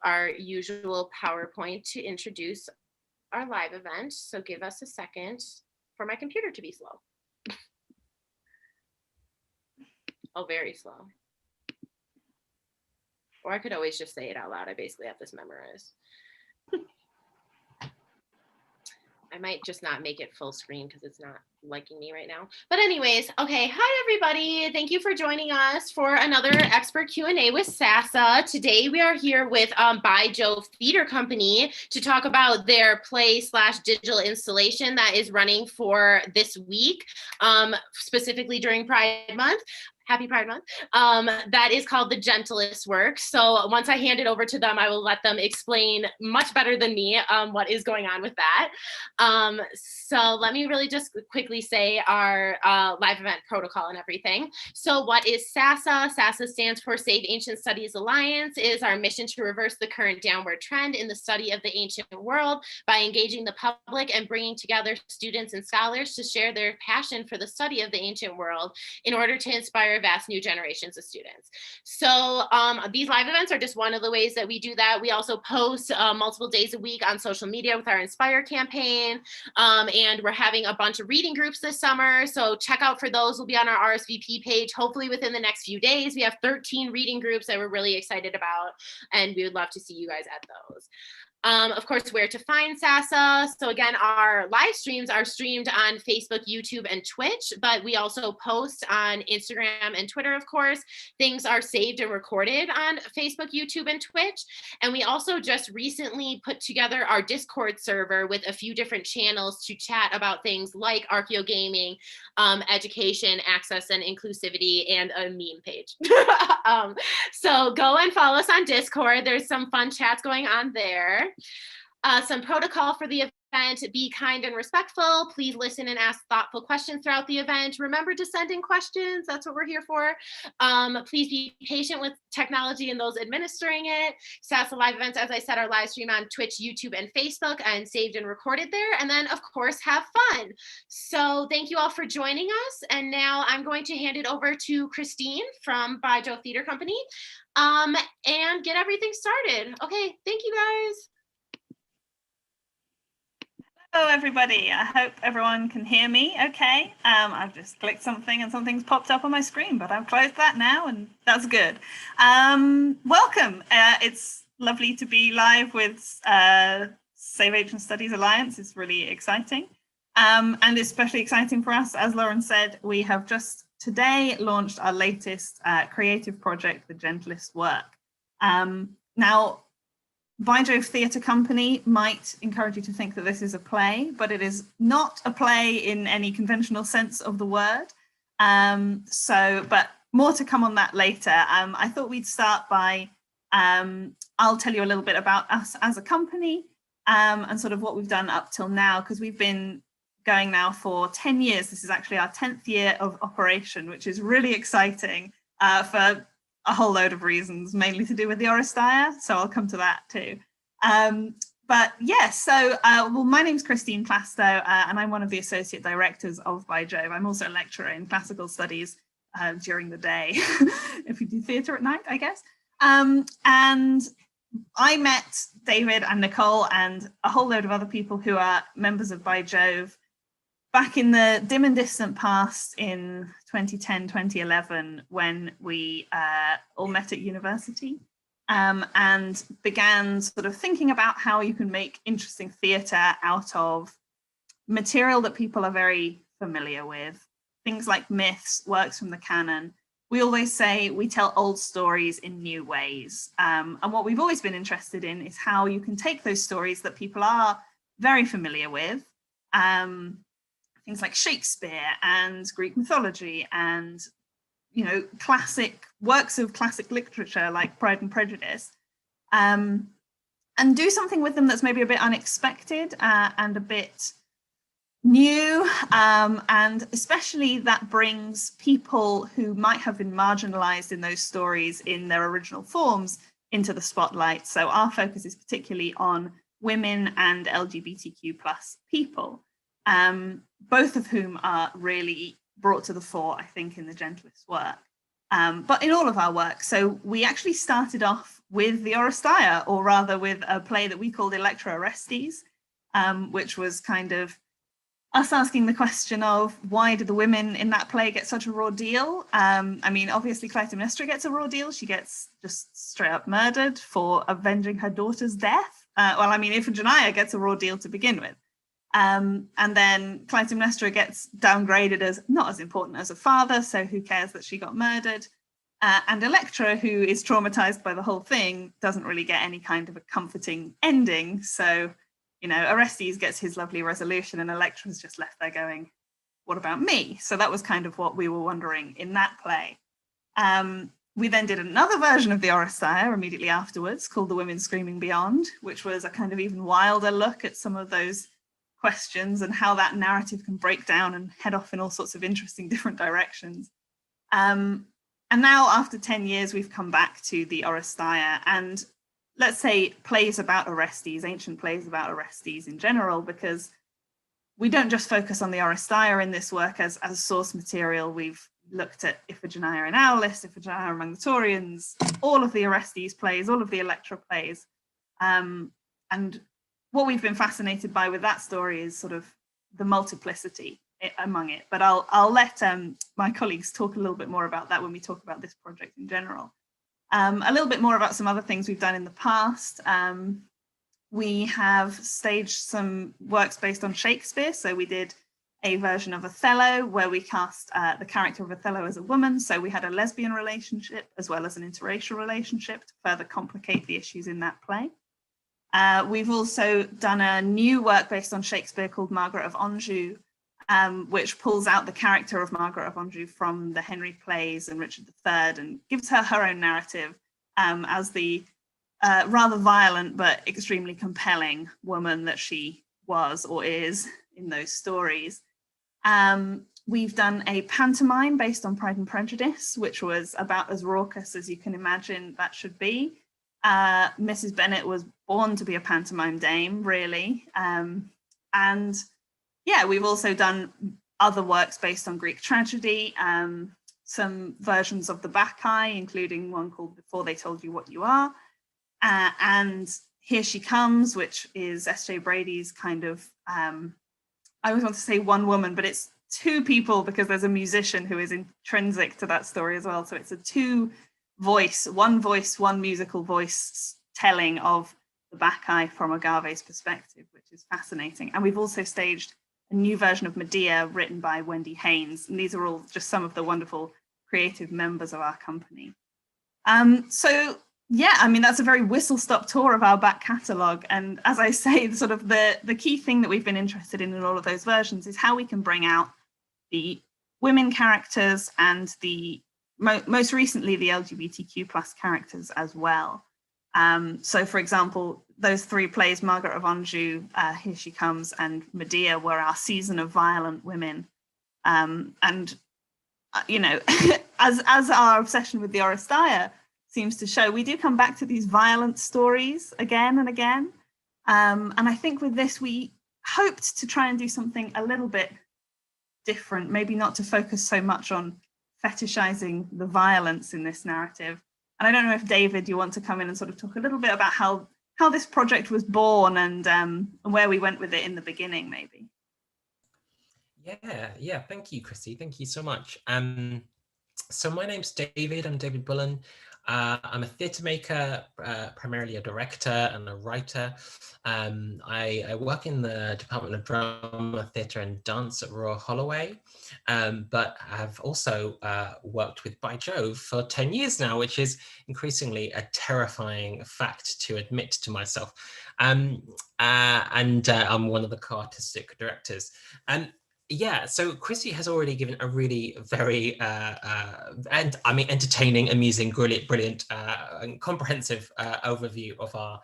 our usual PowerPoint to introduce our live event. So give us a second for my computer to be slow. Oh, very slow. Or I could always just say it out loud. I basically have this memorized. I might just not make it full screen because it's not liking me right now. But anyways, okay. Hi, everybody. Thank you for joining us for another expert Q&A with SASA. Today, we are here with By Jove Theatre Company to talk about their play/digital installation that is running for this week, specifically during Pride Month. Happy Pride Month. That is called The Gentlest Work. So once I hand it over to them, I will let them explain much better than me what is going on with that. So let me really just quickly say our live event protocol and everything. So what is SASA? SASA stands for Save Ancient Studies Alliance. It is our mission to reverse the current downward trend in the study of the ancient world by engaging the public and bringing together students and scholars to share their passion for the study of the ancient world in order to inspire vast new generations of students. So these live events are just one of the ways that we do that. We also post multiple days a week on social media with our Inspire campaign. And we're having a bunch of reading groups this summer. So check out for those. We'll be on our RSVP page, hopefully within the next few days. We have 13 reading groups that we're really excited about, and we would love to see you guys at those. Of course, where to find SASA. So again, our live streams are streamed on Facebook, YouTube, and Twitch, but we also post on Instagram and Twitter, of course. Things are saved and recorded on Facebook, YouTube, and Twitch. And we also just recently put together our Discord server with a few different channels to chat about things like archaeogaming, education, access, and inclusivity, and a meme page. So go and follow us on Discord. There's some fun chats going on there. Some protocol for the event: be kind and respectful. Please listen and ask thoughtful questions throughout the event. Remember to send in questions. That's what we're here for. Please be patient with technology and those administering it. SASA live events, as I said, are live streamed on Twitch, YouTube, and Facebook, and saved and recorded there. And then, of course, have fun. So thank you all for joining us. And now I'm going to hand it over to Christine from By Jove Theatre Company and get everything started. Okay, thank you guys. Hello everybody, I hope everyone can hear me okay. I've just clicked something and something's popped up on my screen, but I've closed that now and that's good. Welcome, it's lovely to be live with Save Ancient Studies Alliance. It's really exciting and especially exciting for us. As Lauren said, we have just today launched our latest creative project, The Gentlest Work. Now, By Jove Theatre Company might encourage you to think that this is a play, but it is not a play in any conventional sense of the word. But more to come on that later. I thought we'd start by, I'll tell you a little bit about us as a company and sort of what we've done up till now, because we've been going now for 10 years. This is actually our 10th year of operation, which is really exciting for a whole load of reasons, mainly to do with the Oresteia, so I'll come to that too. But yeah, so well, my name's Christine Plastow, and I'm one of the associate directors of By Jove. I'm also a lecturer in classical studies during the day, if you do theatre at night, I guess. And I met David and Nicole and a whole load of other people who are members of By Jove back in the dim and distant past in 2010, 2011, when we all met at university and began sort of thinking about how you can make interesting theatre out of material that people are very familiar with, things like myths, works from the canon. We always say we tell old stories in new ways. And what we've always been interested in is how you can take those stories that people are very familiar with, things like Shakespeare and Greek mythology and, you know, classic works of classic literature like Pride and Prejudice, and do something with them that's maybe a bit unexpected and a bit new, and especially that brings people who might have been marginalized in those stories in their original forms into the spotlight. So our focus is particularly on women and LGBTQ+ people. Both of whom are really brought to the fore, I think, in The Gentlest Work. but in all of our work. So we actually started off with the Oresteia, or rather with a play that we called Electra Orestes, which was kind of us asking the question of why do the women in that play get such a raw deal? I mean, obviously Clytemnestra gets a raw deal. She gets just straight up murdered for avenging her daughter's death. Well, I mean, Iphigenia gets a raw deal to begin with. And then Clytemnestra gets downgraded as not as important as a father, so who cares that she got murdered? And Electra, who is traumatized by the whole thing, doesn't really get any kind of a comforting ending. So, you know, Orestes gets his lovely resolution and Electra's just left there going, what about me? So that was kind of what we were wondering in that play. We then did another version of the Oresteia immediately afterwards called The Women Screaming Beyond, which was a kind of even wilder look at some of those questions and how that narrative can break down and head off in all sorts of interesting different directions. And now after 10 years, we've come back to the Oresteia, and let's say plays about Orestes, ancient plays about Orestes in general, because we don't just focus on the Oresteia in this work as source material. We've looked at Iphigenia in our list, Iphigenia among the Taurians, all of the Orestes plays, all of the Electra plays. And what we've been fascinated by with that story is sort of the multiplicity among it. But I'll let my colleagues talk a little bit more about that when we talk about this project in general. A little bit more about some other things we've done in the past. We have staged some works based on Shakespeare. So we did a version of Othello where we cast the character of Othello as a woman. So we had a lesbian relationship as well as an interracial relationship to further complicate the issues in that play. We've also done a new work based on Shakespeare called Margaret of Anjou, which pulls out the character of Margaret of Anjou from the Henry plays and Richard III and gives her her own narrative as the rather violent but extremely compelling woman that she was or is in those stories. We've done a pantomime based on Pride and Prejudice, which was about as raucous as you can imagine that should be. Mrs. Bennet was born to be a pantomime dame, really. And yeah, we've also done other works based on Greek tragedy, some versions of the Bacchae, including one called Before They Told You What You Are, and Here She Comes, which is S.J. Brady's kind of, I always want to say one woman, but it's two people because there's a musician who is intrinsic to that story as well. So it's a one musical voice telling of the Bacchae from Agave's perspective, which is fascinating. And we've also staged a new version of Medea written by Wendy Haynes. And these are all just some of the wonderful creative members of our company. So yeah, I mean, that's a very whistle-stop tour of our back catalogue. And as I say, sort of the key thing that we've been interested in all of those versions is how we can bring out the women characters and the most recently the LGBTQ plus characters as well. So for example, those three plays, Margaret of Anjou, Here She Comes, and Medea, were our season of violent women. And you know, as our obsession with the Oresteia seems to show, we do come back to these violent stories again and again. And I think with this, we hoped to try and do something a little bit different, maybe not to focus so much on fetishizing the violence in this narrative. And I don't know if David, you want to come in and sort of talk a little bit about how this project was born and where we went with it in the beginning, maybe. Yeah. Thank you, Chrissy. Thank you so much. So my name's David. I'm David Bullen. I'm a theatre maker, primarily a director and a writer. I work in the Department of Drama, Theatre and Dance at Royal Holloway, but I've also worked with By Jove for 10 years now, which is increasingly a terrifying fact to admit to myself. And I'm one of the co-artistic directors. Yeah, so Chrissy has already given a really very, entertaining, amusing, brilliant, and comprehensive overview of our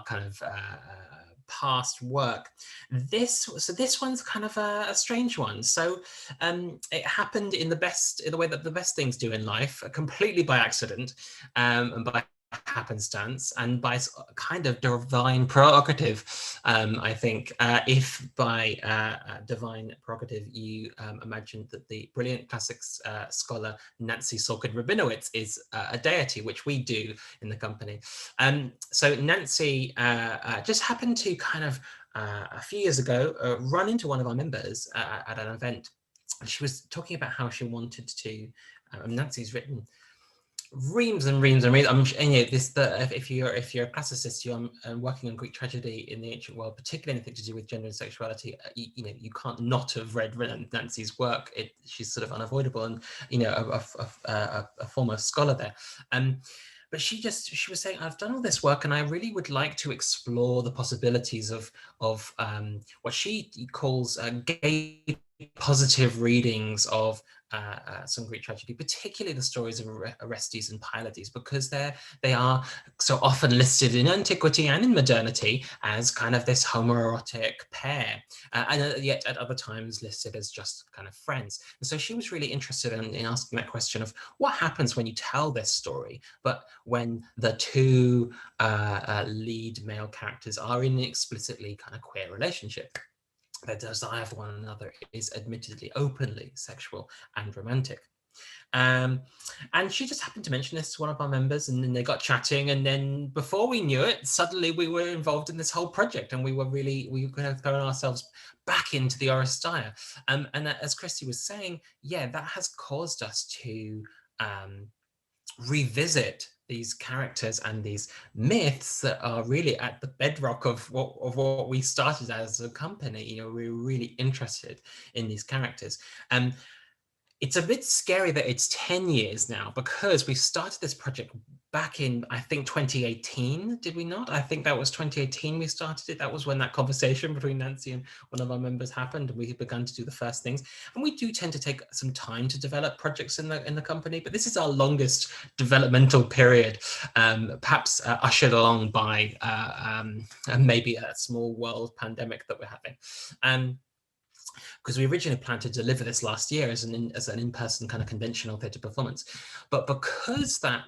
kind of past work. This one's kind of a strange one. So it happened in the way that the best things do in life, completely by accident, and by happenstance and by kind of divine prerogative, I think, if by divine prerogative you imagine that the brilliant classics scholar Nancy Sorkin-Rabinowitz is a deity, which we do in the company. So Nancy just happened to kind of a few years ago run into one of our members at an event. She was talking about how she wanted to, Nancy's written reams and reams and reams. If you're a classicist, you're working on Greek tragedy in the ancient world, particularly anything to do with gender and sexuality. You can't not have read Nancy's work. She's sort of unavoidable, and a foremost scholar there. But she was saying, I've done all this work, and I really would like to explore the possibilities of what she calls gay positive readings of some Greek tragedy, particularly the stories of Orestes and Pylades, because they are so often listed in antiquity and in modernity as kind of this homoerotic pair, and yet at other times listed as just kind of friends. And so she was really interested in asking that question of what happens when you tell this story, but when the two lead male characters are in an explicitly kind of queer relationship. Their desire for one another is admittedly openly sexual and romantic. And she just happened to mention this to one of our members, and then they got chatting, and then before we knew it, suddenly we were involved in this whole project, and we kind of thrown ourselves back into the Oresteia. And as Christy was saying, yeah, that has caused us to revisit these characters and these myths that are really at the bedrock of what we started as a company. We were really interested in these characters. And it's a bit scary that it's 10 years now, because we started this project back in, I think, 2018, did we not? I think that was 2018 we started it. That was when that conversation between Nancy and one of our members happened, and we began to do the first things. And we do tend to take some time to develop projects in the company, but this is our longest developmental period, perhaps ushered along by maybe a small world pandemic that we're having. Because we originally planned to deliver this last year as an in-person kind of conventional theatre performance. But because that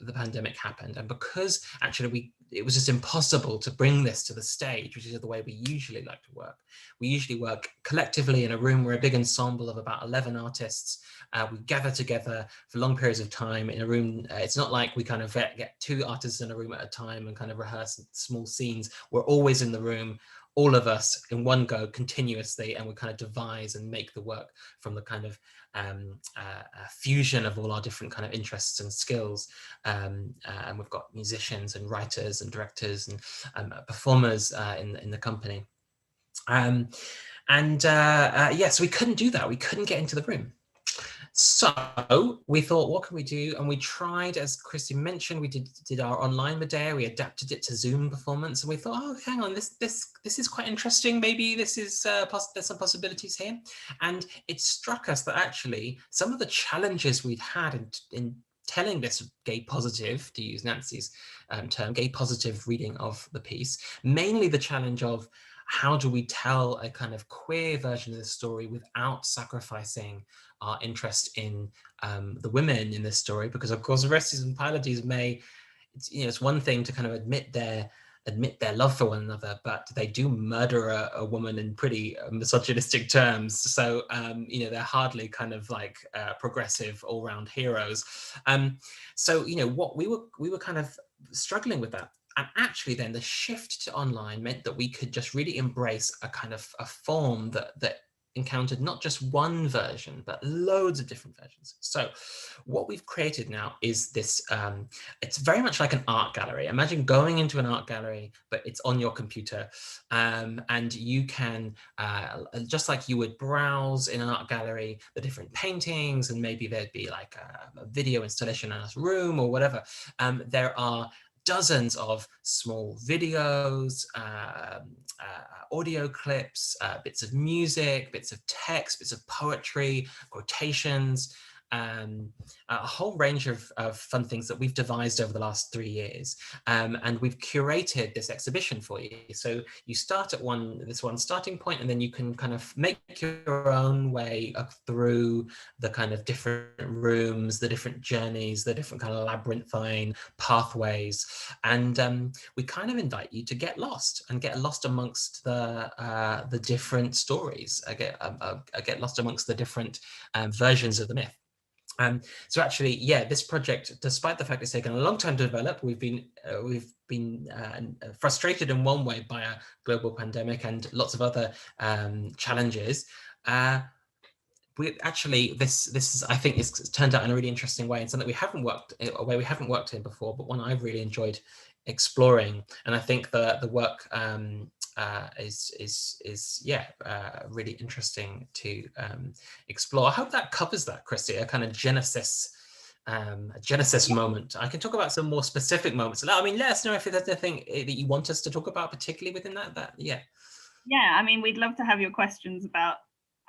the pandemic happened, and because actually it was just impossible to bring this to the stage, which is the way we usually like to work. We usually work collectively in a room. We're a big ensemble of about 11 artists. We gather together for long periods of time in a room. It's not like we kind of get two artists in a room at a time and kind of rehearse small scenes. We're always in the room, all of us in one go continuously, and we kind of devise and make the work from the kind of fusion of all our different kind of interests and skills. And we've got musicians and writers and directors and performers in the company. So we couldn't do that. We couldn't get into the room. So we thought, what can we do? And we tried, as Christy mentioned, we did our online Medea. We adapted it to Zoom performance, and we thought, oh, hang on, this is quite interesting. Maybe this is there's some possibilities here. And it struck us that actually some of the challenges we'd had in telling this gay positive, to use Nancy's term, gay positive reading of the piece, mainly the challenge of how do we tell a kind of queer version of the story without sacrificing our interest in the women in this story? Because of course Orestes and Pylades it's one thing to kind of admit their love for one another, but they do murder a woman in pretty misogynistic terms. So they're hardly kind of like progressive all-round heroes. So what we were kind of struggling with that. And actually then the shift to online meant that we could just really embrace a kind of a form that encountered not just one version, but loads of different versions. So what we've created now is this, it's very much like an art gallery. Imagine going into an art gallery, but it's on your computer. And you can, just like you would browse in an art gallery, the different paintings, and maybe there'd be like a video installation in a room or whatever. There are dozens of small videos, audio clips, bits of music, bits of text, bits of poetry, quotations, a whole range of fun things that we've devised over the last 3 years, and we've curated this exhibition for you. So you start at this one starting point, and then you can kind of make your own way up through the kind of different rooms, the different journeys, the different kind of labyrinthine pathways, and we kind of invite you to get lost amongst the different stories. Get lost amongst the different versions of the myth. So actually, yeah, this project, despite the fact it's taken a long time to develop, we've been frustrated in one way by a global pandemic and lots of other challenges. We actually, this is, I think, it's turned out in a really interesting way, and something we haven't worked in before, but one I've really enjoyed exploring. And I think the work is really interesting to explore. I hope that covers that, Christy, a kind of genesis moment. I can talk about some more specific moments. I mean, let us know if there's anything that you want us to talk about, particularly within that. Yeah, I mean, we'd love to have your questions about,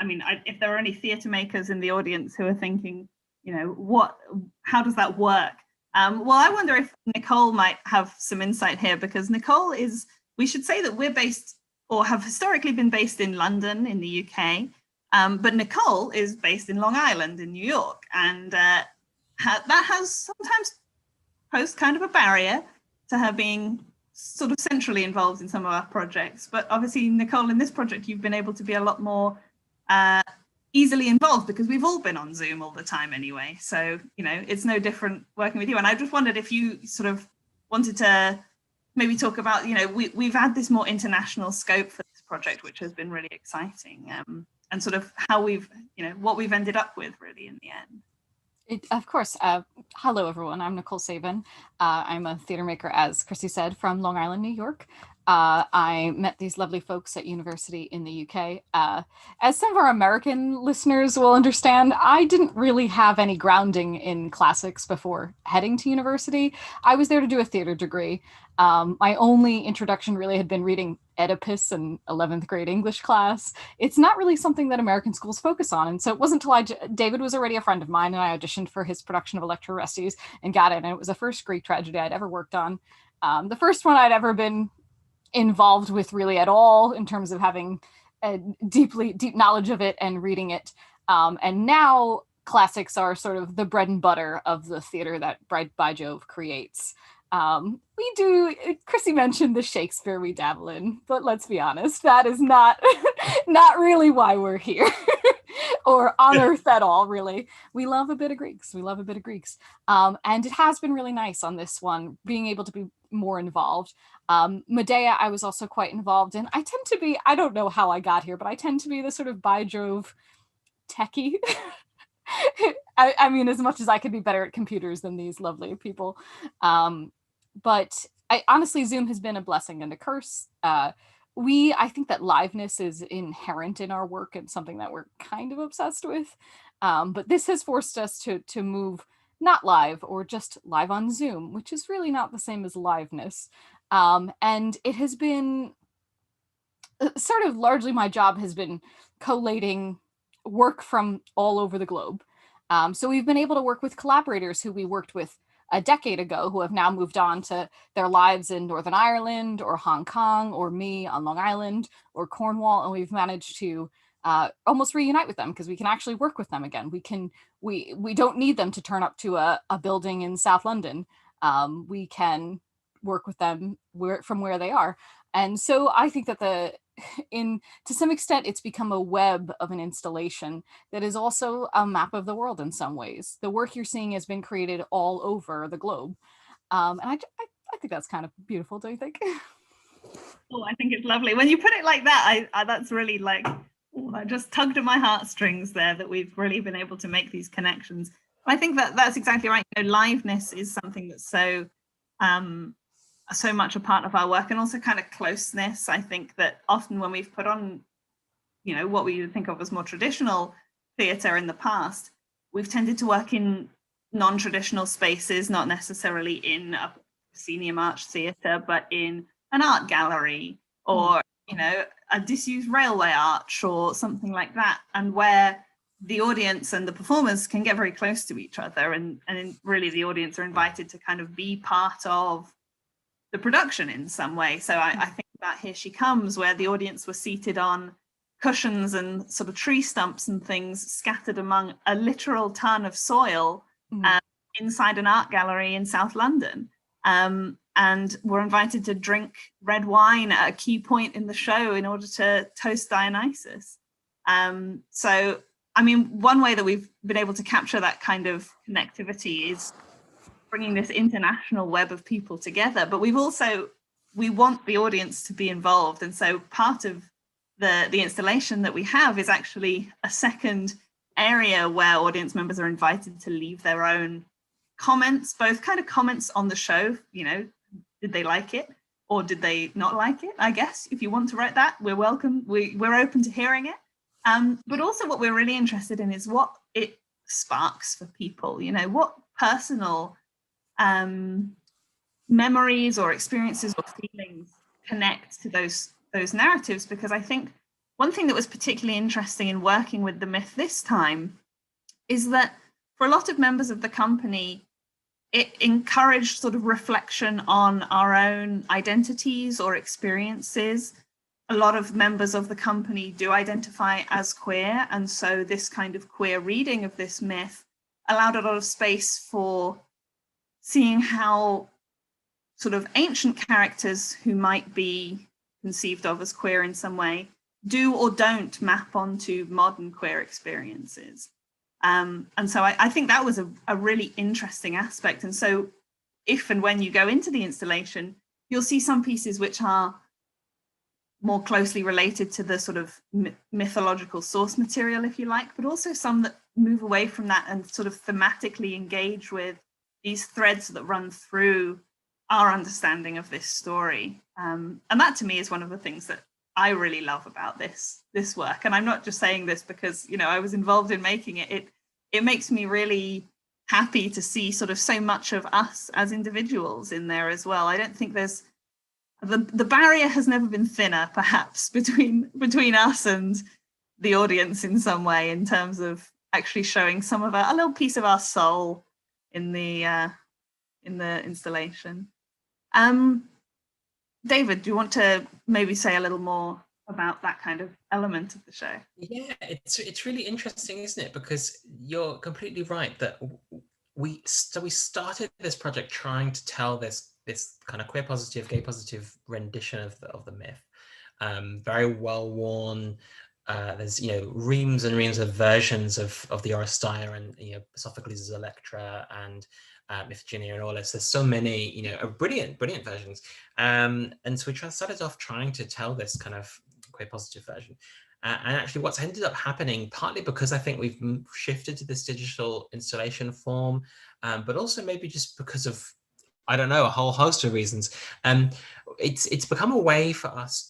I mean, if there are any theatre makers in the audience who are thinking, you know, how does that work? Well, I wonder if Nicole might have some insight here, because Nicole is, we should say that we're based, or have historically been based, in London in the UK, but Nicole is based in Long Island in New York, and that has sometimes posed kind of a barrier to her being sort of centrally involved in some of our projects. But obviously, Nicole, in this project, you've been able to be a lot more easily involved, because we've all been on Zoom all the time anyway. So, you know, it's no different working with you. And I just wondered if you sort of wanted to maybe talk about, you know, we've had this more international scope for this project, which has been really exciting, and sort of how we've, you know, what we've ended up with really in the end. Of course. Hello, everyone. I'm Nicole Savin. I'm a theater maker, as Christy said, from Long Island, New York. I met these lovely folks at university in the UK. As some of our American listeners will understand, I didn't really have any grounding in classics before heading to university. I was there to do a theater degree. My only introduction really had been reading Oedipus in 11th grade English class. It's not really something that American schools focus on. And so it wasn't until David was already a friend of mine, and I auditioned for his production of Electra Orestes and got it. And it was the first Greek tragedy I'd ever worked on. The first one I'd ever been involved with really at all, in terms of having a deep knowledge of it and reading it. And now classics are sort of the bread and butter of the theater that By Jove creates. We do, Chrissy mentioned the Shakespeare we dabble in, but let's be honest, that is not really why we're here. Or on earth at all, really. We love a bit of Greeks. And it has been really nice on this one, being able to be more involved. Medea, I was also quite involved in. I tend to be, I don't know how I got here, but I tend to be the sort of By Jove techie. I mean, as much as I could be better at computers than these lovely people. But honestly, Zoom has been a blessing and a curse. I think that liveness is inherent in our work and something that we're kind of obsessed with. But this has forced us to move not live, or just live on Zoom, which is really not the same as liveness. And it has been sort of largely, my job has been collating work from all over the globe. So we've been able to work with collaborators who we worked with a decade ago, who have now moved on to their lives in Northern Ireland or Hong Kong, or me on Long Island or Cornwall. And we've managed to almost reunite with them, because we can actually work with them again. We don't need them to turn up to a building in South London. We can work with them from where they are. And so I think that to some extent, it's become a web of an installation that is also a map of the world in some ways. The work you're seeing has been created all over the globe. And I think that's kind of beautiful, don't you think? Oh, I think it's lovely. When you put it like that, that's really like, that just tugged at my heartstrings there, that we've really been able to make these connections. I think that's exactly right. You know, liveness is something that's so much a part of our work, and also kind of closeness. I think that often when we've put on, you know, what we would think of as more traditional theatre in the past, we've tended to work in non-traditional spaces, not necessarily in a proscenium arch theatre, but in an art gallery, or you know, a disused railway arch or something like that, and where the audience and the performers can get very close to each other, and really the audience are invited to kind of be part of the production in some way. So I think about Here She Comes, where the audience were seated on cushions and sort of tree stumps and things scattered among a literal ton of soil inside an art gallery in South London, and were invited to drink red wine at a key point in the show in order to toast Dionysus. So, I mean, one way that we've been able to capture that kind of connectivity is bringing this international web of people together, but we want the audience to be involved. And so part of the installation that we have is actually a second area where audience members are invited to leave their own comments, both kind of comments on the show, you know, did they like it or did they not like it? I guess if you want to write that, we're welcome. We're open to hearing it. But also what we're really interested in is what it sparks for people, you know, what personal memories or experiences or feelings connect to those narratives. Because I think one thing that was particularly interesting in working with the myth this time is that for a lot of members of the company, it encouraged sort of reflection on our own identities or experiences. A lot of members of the company do identify as queer, and so this kind of queer reading of this myth allowed a lot of space for seeing how sort of ancient characters who might be conceived of as queer in some way do or don't map onto modern queer experiences. And so I think that was a really interesting aspect. And so if and when you go into the installation, you'll see some pieces which are more closely related to the sort of mythological source material, if you like, but also some that move away from that and sort of thematically engage with these threads that run through our understanding of this story. And that to me is one of the things that I really love about this work. And I'm not just saying this because, you know, I was involved in making it. It makes me really happy to see sort of so much of us as individuals in there as well. I don't think there's the barrier has never been thinner, perhaps, between us and the audience in some way, in terms of actually showing some of a little piece of our soul in the installation. David, do you want to maybe say a little more about that kind of element of the show? Yeah, it's really interesting, isn't it? Because you're completely right that we started this project trying to tell this kind of queer positive, gay positive rendition of the myth. Very well worn. There's, you know, reams and reams of versions of the Oresteia and, you know, Sophocles' Electra and Iphigenia and all this. There's so many, you know, brilliant versions. And so we started off trying to tell this kind of queer positive version. And actually what's ended up happening, partly because I think we've shifted to this digital installation form, but also maybe just because of, I don't know, a whole host of reasons. It's become a way for us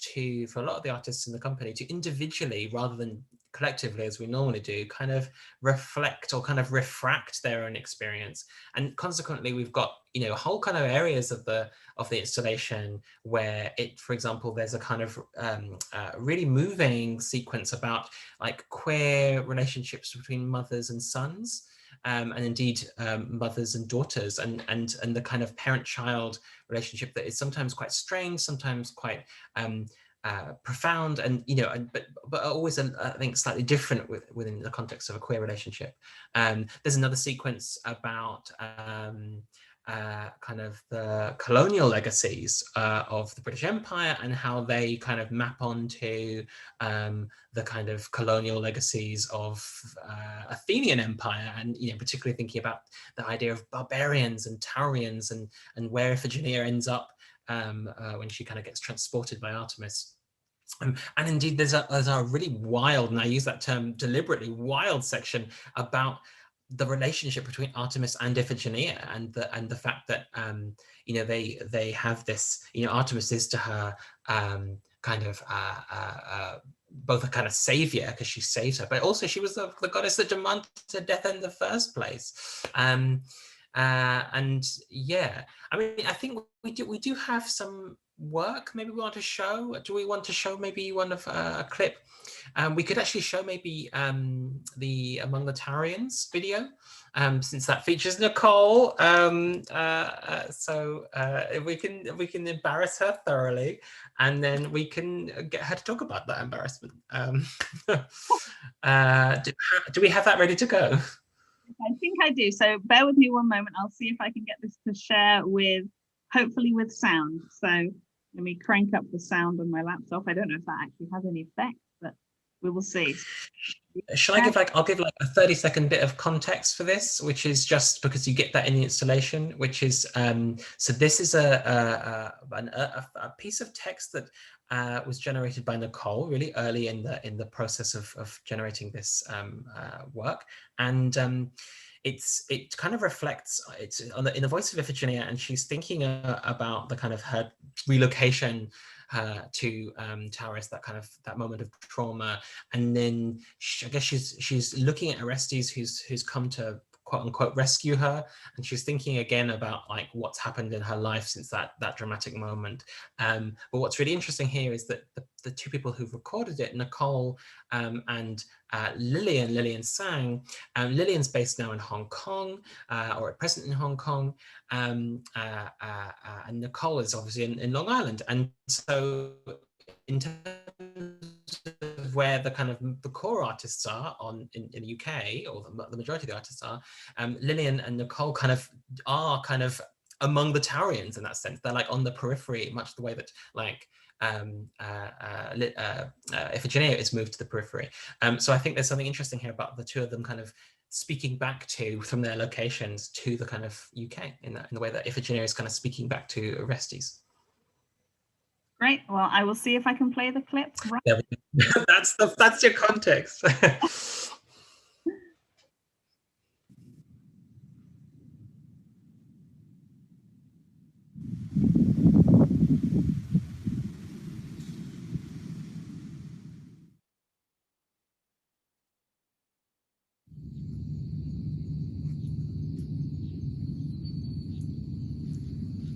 for a lot of the artists in the company to individually, rather than collectively as we normally do, kind of reflect or kind of refract their own experience. And consequently, we've got, you know, whole kind of areas of the installation where for example, there's a kind of really moving sequence about like queer relationships between mothers and sons. And indeed mothers and daughters, and the kind of parent-child relationship that is sometimes quite strained, sometimes quite profound, and, you know, but always I think slightly different within the context of a queer relationship. There's another sequence about kind of the colonial legacies of the British Empire and how they kind of map onto the kind of colonial legacies of Athenian Empire, and, you know, particularly thinking about the idea of barbarians and Taurians and where Iphigenia ends up when she kind of gets transported by Artemis. And indeed, there's a really wild, and I use that term deliberately, wild section about the relationship between Artemis and Iphigenia, and the fact that you know, they have this, you know, Artemis is to her kind of both a kind of savior because she saves her, but also she was the goddess that demanded her death in the first place. And yeah, I mean, I think we do have some work maybe we want to show? Do we want to show maybe one of a clip? We could actually show maybe the Among the Tarians video, since that features Nicole. So if we can embarrass her thoroughly, and then we can get her to talk about that embarrassment. Do we have that ready to go? I think I do. So bear with me one moment. I'll see if I can get this to share with, hopefully with sound. So let me crank up the sound on my laptop. I don't know if that actually has any effect, but we will see. Shall I give I'll give like a 30-second bit of context for this, which is just because you get that in the installation, which is, so this is a piece of text that was generated by Nicole really early in the process of generating this work. And it kind of reflects, it's in the voice of Iphigenia, and she's thinking about the kind of her relocation to Taurus, that moment of trauma, and then I guess she's looking at Orestes, who's come to quote unquote rescue her, and she's thinking again about like what's happened in her life since that dramatic moment. But what's really interesting here is that the two people who've recorded it, Nicole and Lillian sang. Lillian's based now in Hong Kong, or at present in Hong Kong, and Nicole is obviously in Long Island. And so in terms of where the core artists are in the UK, or the majority of the artists are, Lillian and Nicole are among the Taurians in that sense. They're like on the periphery, much the way that like Iphigenia is moved to the periphery. So I think there's something interesting here about the two of them kind of speaking back to, from their locations, to the kind of UK in the way that Iphigenia is kind of speaking back to Orestes. Great. Well, I will see if I can play the clip. Right. There we go. That's your context.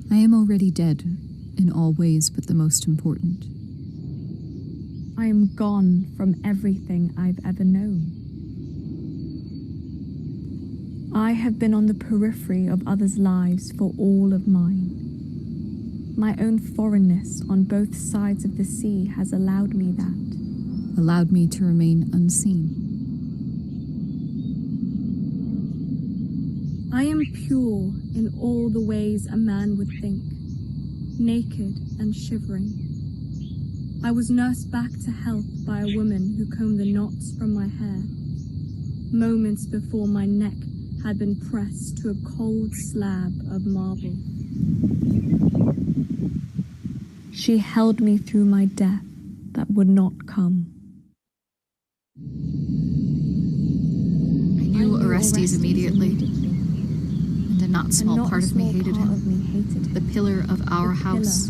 I am already dead in all ways but the most important. I am gone from everything I've ever known. I have been on the periphery of others' lives for all of mine. My own foreignness on both sides of the sea has allowed me that. Allowed me to remain unseen. I am pure in all the ways a man would think, naked and shivering. I was nursed back to health by a woman who combed the knots from my hair, moments before my neck had been pressed to a cold slab of marble. She held me through my death that would not come. I knew Orestes immediately, and a not small part of me hated him, the pillar of our house,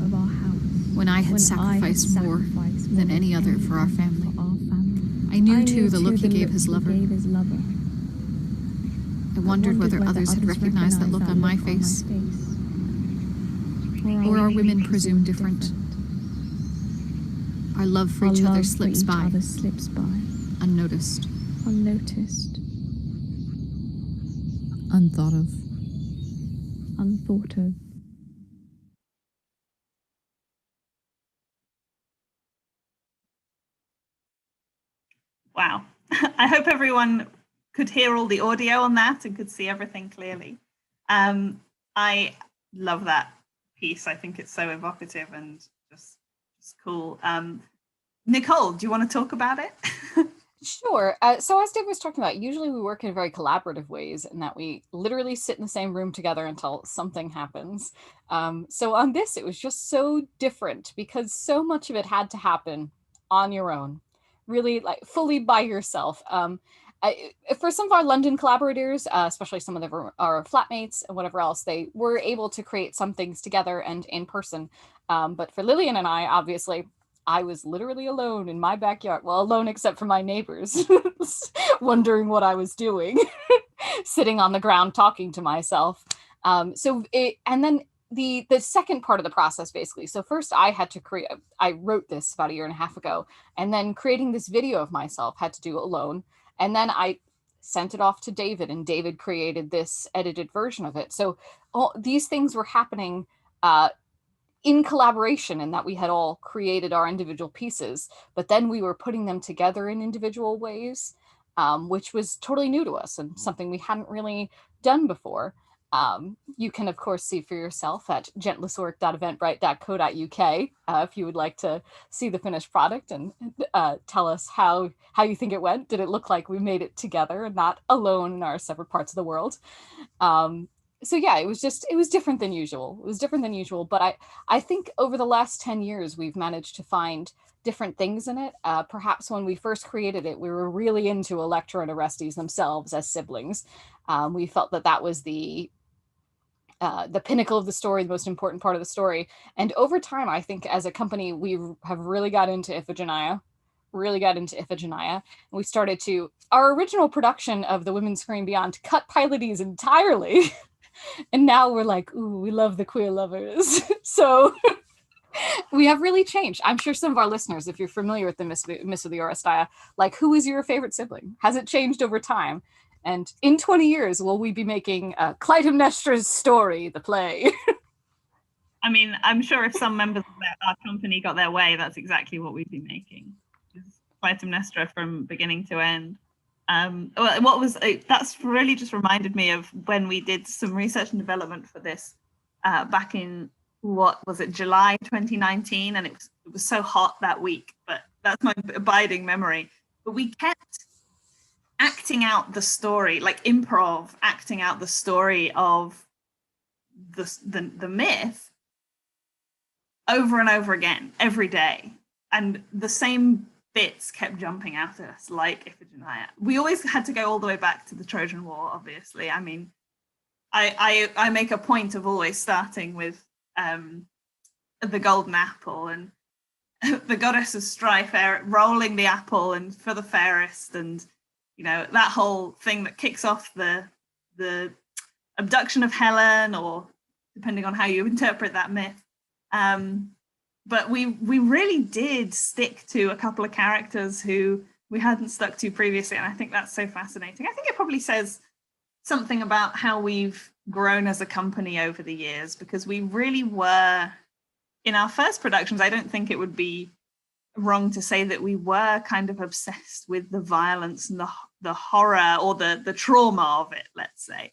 when I had sacrificed more than any other for our family. I knew too the look he gave his lover. I wondered whether others had recognized that look on my face, or are women presumed different? Our love for each other slips by, unnoticed, unthought of. Wow. I hope everyone could hear all the audio on that and could see everything clearly. I love that piece. I think it's so evocative and just cool. Nicole, do you want to talk about it? Sure. So as Dave was talking about, usually we work in very collaborative ways in that we literally sit in the same room together until something happens. So on this, it was just so different because so much of it had to happen on your own, really like fully by yourself. For some of our London collaborators, especially some of our flatmates and whatever else, they were able to create some things together and in person. But for Lillian and I, obviously, I was literally alone in my backyard. Well, alone except for my neighbors, wondering what I was doing, sitting on the ground talking to myself. And then the second part of the process, basically. So first I had to create, I wrote this about a year and a half ago, and then creating this video of myself had to do alone. And then I sent it off to David, and David created this edited version of it. So all these things were happening in collaboration, in that we had all created our individual pieces, but then we were putting them together in individual ways, which was totally new to us and something we hadn't really done before. You can, of course, see for yourself at gentlestwork.eventbrite.co.uk if you would like to see the finished product and tell us how you think it went. Did it look like we made it together and not alone in our separate parts of the world? So yeah, it was different than usual. It was different than usual, but I think over the last 10 years, we've managed to find different things in it. Perhaps when we first created it, we were really into Electra and Orestes themselves as siblings. We felt that was the pinnacle of the story, the most important part of the story. And over time, I think as a company, we have really got into Iphigenia. And we started to, our original production of The Women Scream Beyond cut Pylades entirely. And now we're like, ooh, we love the queer lovers. So we have really changed. I'm sure some of our listeners, if you're familiar with the Miss of the Oresteia, like, who is your favorite sibling? Has it changed over time? And in 20 years, will we be making Clytemnestra's story, the play? I mean, I'm sure if some members of our company got their way, that's exactly what we'd be making. Clytemnestra from beginning to end. That's really just reminded me of when we did some research and development for this back in, what was it, July 2019, and it was so hot that week, but that's my abiding memory. But we kept acting out the story, like improv, acting out the story of the myth over and over again every day, and the same bits kept jumping out at us, like Iphigenia. We always had to go all the way back to the Trojan War, obviously. I mean, I make a point of always starting with the golden apple and the goddess of strife rolling the apple and for the fairest, and you know, that whole thing that kicks off the abduction of Helen, or depending on how you interpret that myth. But we really did stick to a couple of characters who we hadn't stuck to previously, and I think that's so fascinating. I think it probably says something about how we've grown as a company over the years, because we really were, in our first productions, I don't think it would be wrong to say that we were kind of obsessed with the violence and the horror, or the trauma of it, let's say.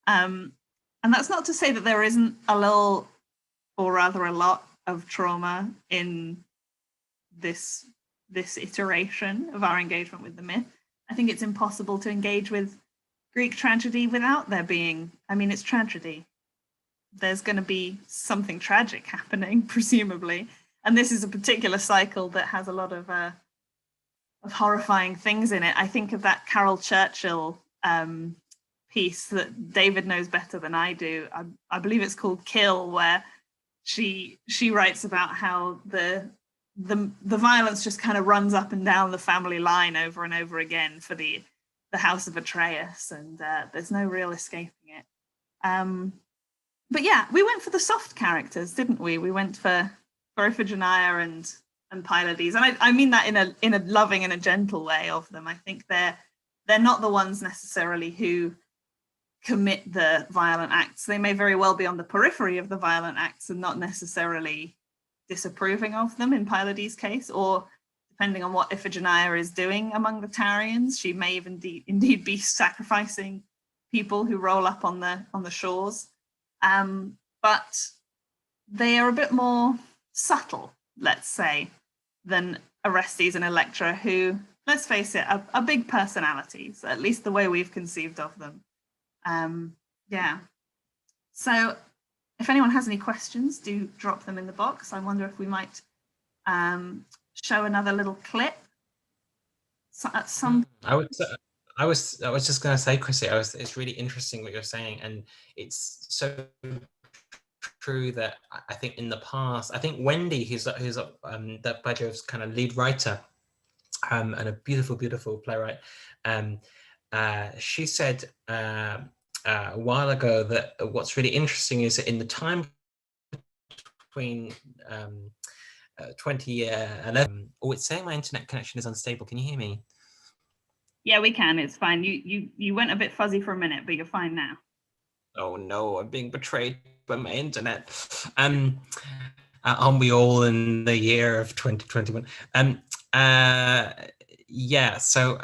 And that's not to say that there isn't a little, or rather a lot, of trauma in this iteration of our engagement with the myth. I think it's impossible to engage with Greek tragedy without there being, I mean, it's tragedy. There's going to be something tragic happening, presumably. And this is a particular cycle that has a lot of horrifying things in it. I think of that Carol Churchill piece that David knows better than I do. I believe it's called Kill, where she writes about how the violence just kind of runs up and down the family line over and over again for the house of Atreus, and there's no real escaping it. But yeah, we went for the soft characters, didn't we? We went for Iphigenia and Pylades, and I mean that in a loving and a gentle way of them. I think they're not the ones necessarily who commit the violent acts. They may very well be on the periphery of the violent acts and not necessarily disapproving of them in Pylades' case, or depending on what Iphigenia is doing among the Tarians, she may even indeed be sacrificing people who roll up on the shores. But they are a bit more subtle, let's say, than Orestes and Electra, who, let's face it, are big personalities, at least the way we've conceived of them. Yeah. So if anyone has any questions, do drop them in the box. I wonder if we might show another little clip. So at some I was just going to say, Chrissy, it's really interesting what you're saying, and it's so true that I think in the past, I think Wendy, who's that By Jove's kind of lead writer, and a beautiful playwright, she said a while ago that what's really interesting is that in the time between 2011. Oh, it's saying my internet connection is unstable. Can you hear me? Yeah, we can. It's fine. You went a bit fuzzy for a minute, but you're fine now. Oh no, I'm being betrayed by my internet. Aren't we all in the year of 2021? Yeah. So,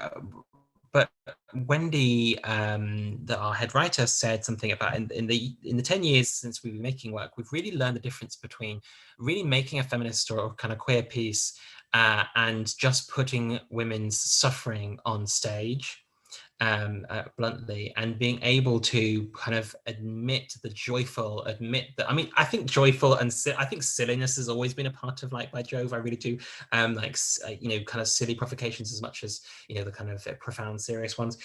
but Wendy, our head writer, said something about in the 10 years since we've been making work, we've really learned the difference between really making a feminist or kind of queer piece and just putting women's suffering on stage. Bluntly, and being able to kind of admit that, I mean, I think joyful and I think silliness has always been a part of like By Jove. I really do, like, you know, kind of silly provocations as much as, you know, the kind of profound serious ones.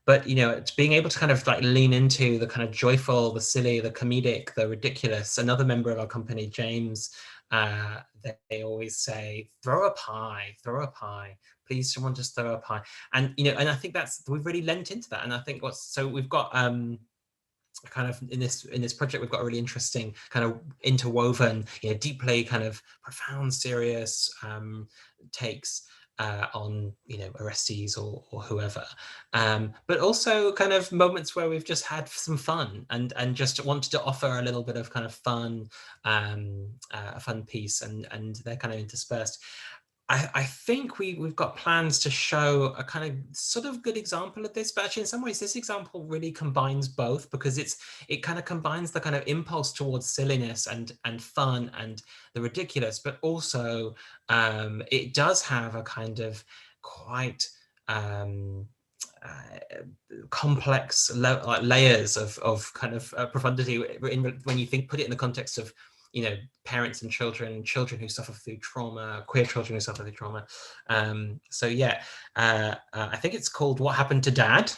But, you know, it's being able to kind of like lean into the kind of joyful, the silly, the comedic, the ridiculous. Another member of our company, James, they always say, throw a pie, please someone just throw a pie. And, you know, and I think we've really lent into that. And I think so we've got kind of in this project, we've got a really interesting kind of interwoven, you know, deeply kind of profound, serious takes on, you know, Orestes or whoever, but also kind of moments where we've just had some fun and just wanted to offer a little bit of kind of fun, a fun piece, and they're kind of interspersed. I think we've got plans to show a kind of sort of good example of this, but actually in some ways this example really combines both, because it kind of combines the kind of impulse towards silliness and fun and the ridiculous, but also it does have a kind of quite complex layers of kind of profundity when you put it in the context of, you know, parents and children who suffer through trauma, queer children who suffer through trauma. So yeah, I think it's called What Happened to Dad,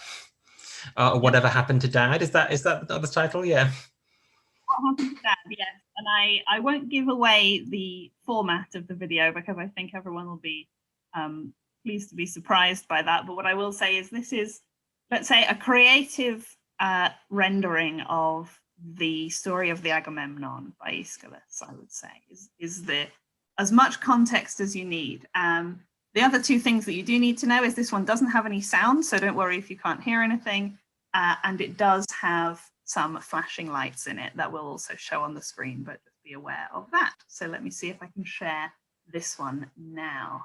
or Whatever Happened to Dad. Is that the title? Yeah. What Happened to Dad? Yes. And I won't give away the format of the video because I think everyone will be pleased to be surprised by that. But what I will say is this is, let's say, a creative rendering of the story of the Agamemnon by Aeschylus, I would say, is the as much context as you need. The other two things that you do need to know is this one doesn't have any sound, so don't worry if you can't hear anything, and it does have some flashing lights in it that will also show on the screen, but just be aware of that. So let me see if I can share this one now.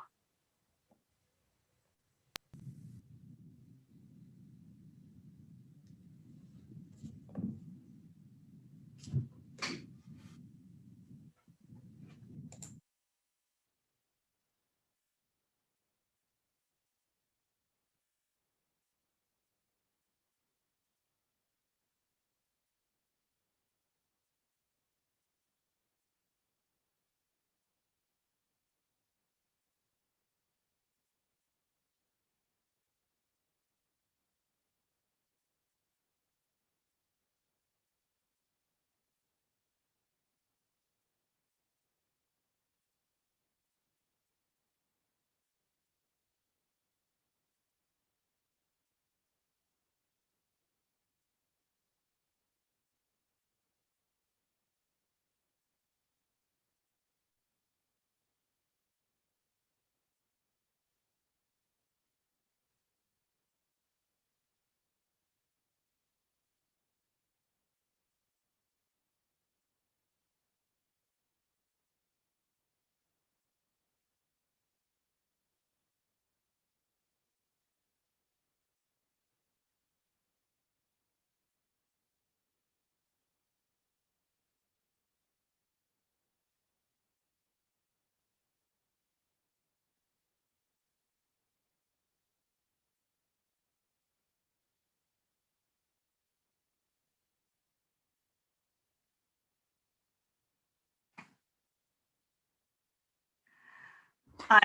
I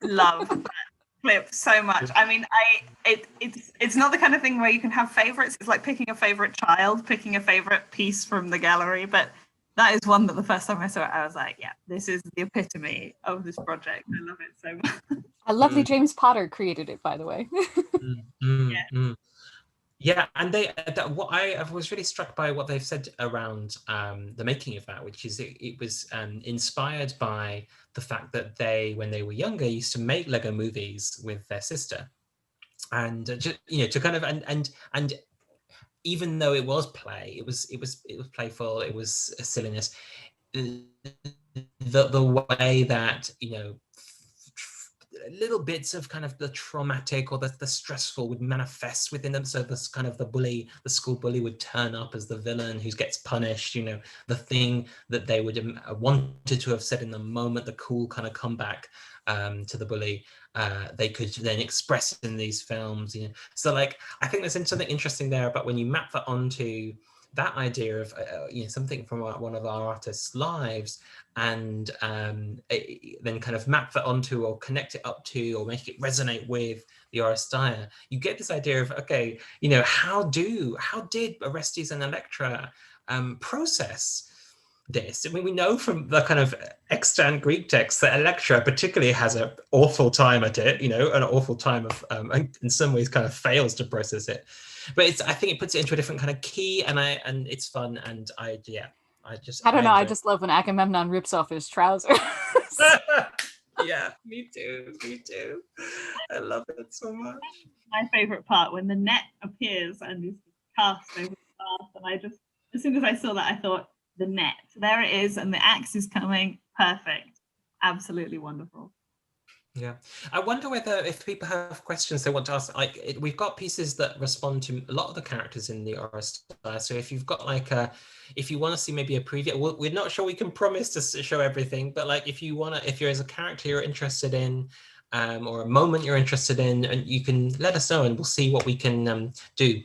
love that clip so much. I mean, it's not the kind of thing where you can have favorites. It's like picking a favorite child, picking a favorite piece from the gallery. But that is one that the first time I saw it, I was like, yeah, this is the epitome of this project. I love it so much. A lovely James Potter created it, by the way. Yeah, and I was really struck by what they've said around the making of that, which is it was inspired by the fact that when they were younger, used to make Lego movies with their sister, and just, to kind of and even though it was play, it was playful, it was a silliness. The way that little bits of kind of the traumatic or the stressful would manifest within them. So this kind of the school bully would turn up as the villain who gets punished, the thing that they would have wanted to have said in the moment, the cool kind of comeback to the bully, they could then express in these films. So like, I think there's something interesting there about when you map that onto that idea of something from one of our artists' lives, and then kind of map that onto or connect it up to or make it resonate with the Oresteia, you get this idea of, okay, how did Orestes and Electra process this? I mean, we know from the kind of extant Greek texts that Electra particularly has an awful time at it, an awful time of, in some ways kind of fails to process it. But I think it puts it into a different kind of key, and it's fun, and I don't know. I just love when Agamemnon rips off his trousers. Yeah, me too. I love it so much. My favorite part, when the net appears and is cast over the path, and as soon as I saw that, I thought, the net, there it is, and the axe is coming. Perfect, absolutely wonderful. Yeah, I wonder whether if people have questions they want to ask, we've got pieces that respond to a lot of the characters in the Oresteia. So if you've got if you want to see maybe a preview, we're not sure we can promise to show everything, but like if you're as a character you're interested in, or a moment you're interested in, and you can let us know, and we'll see what we can do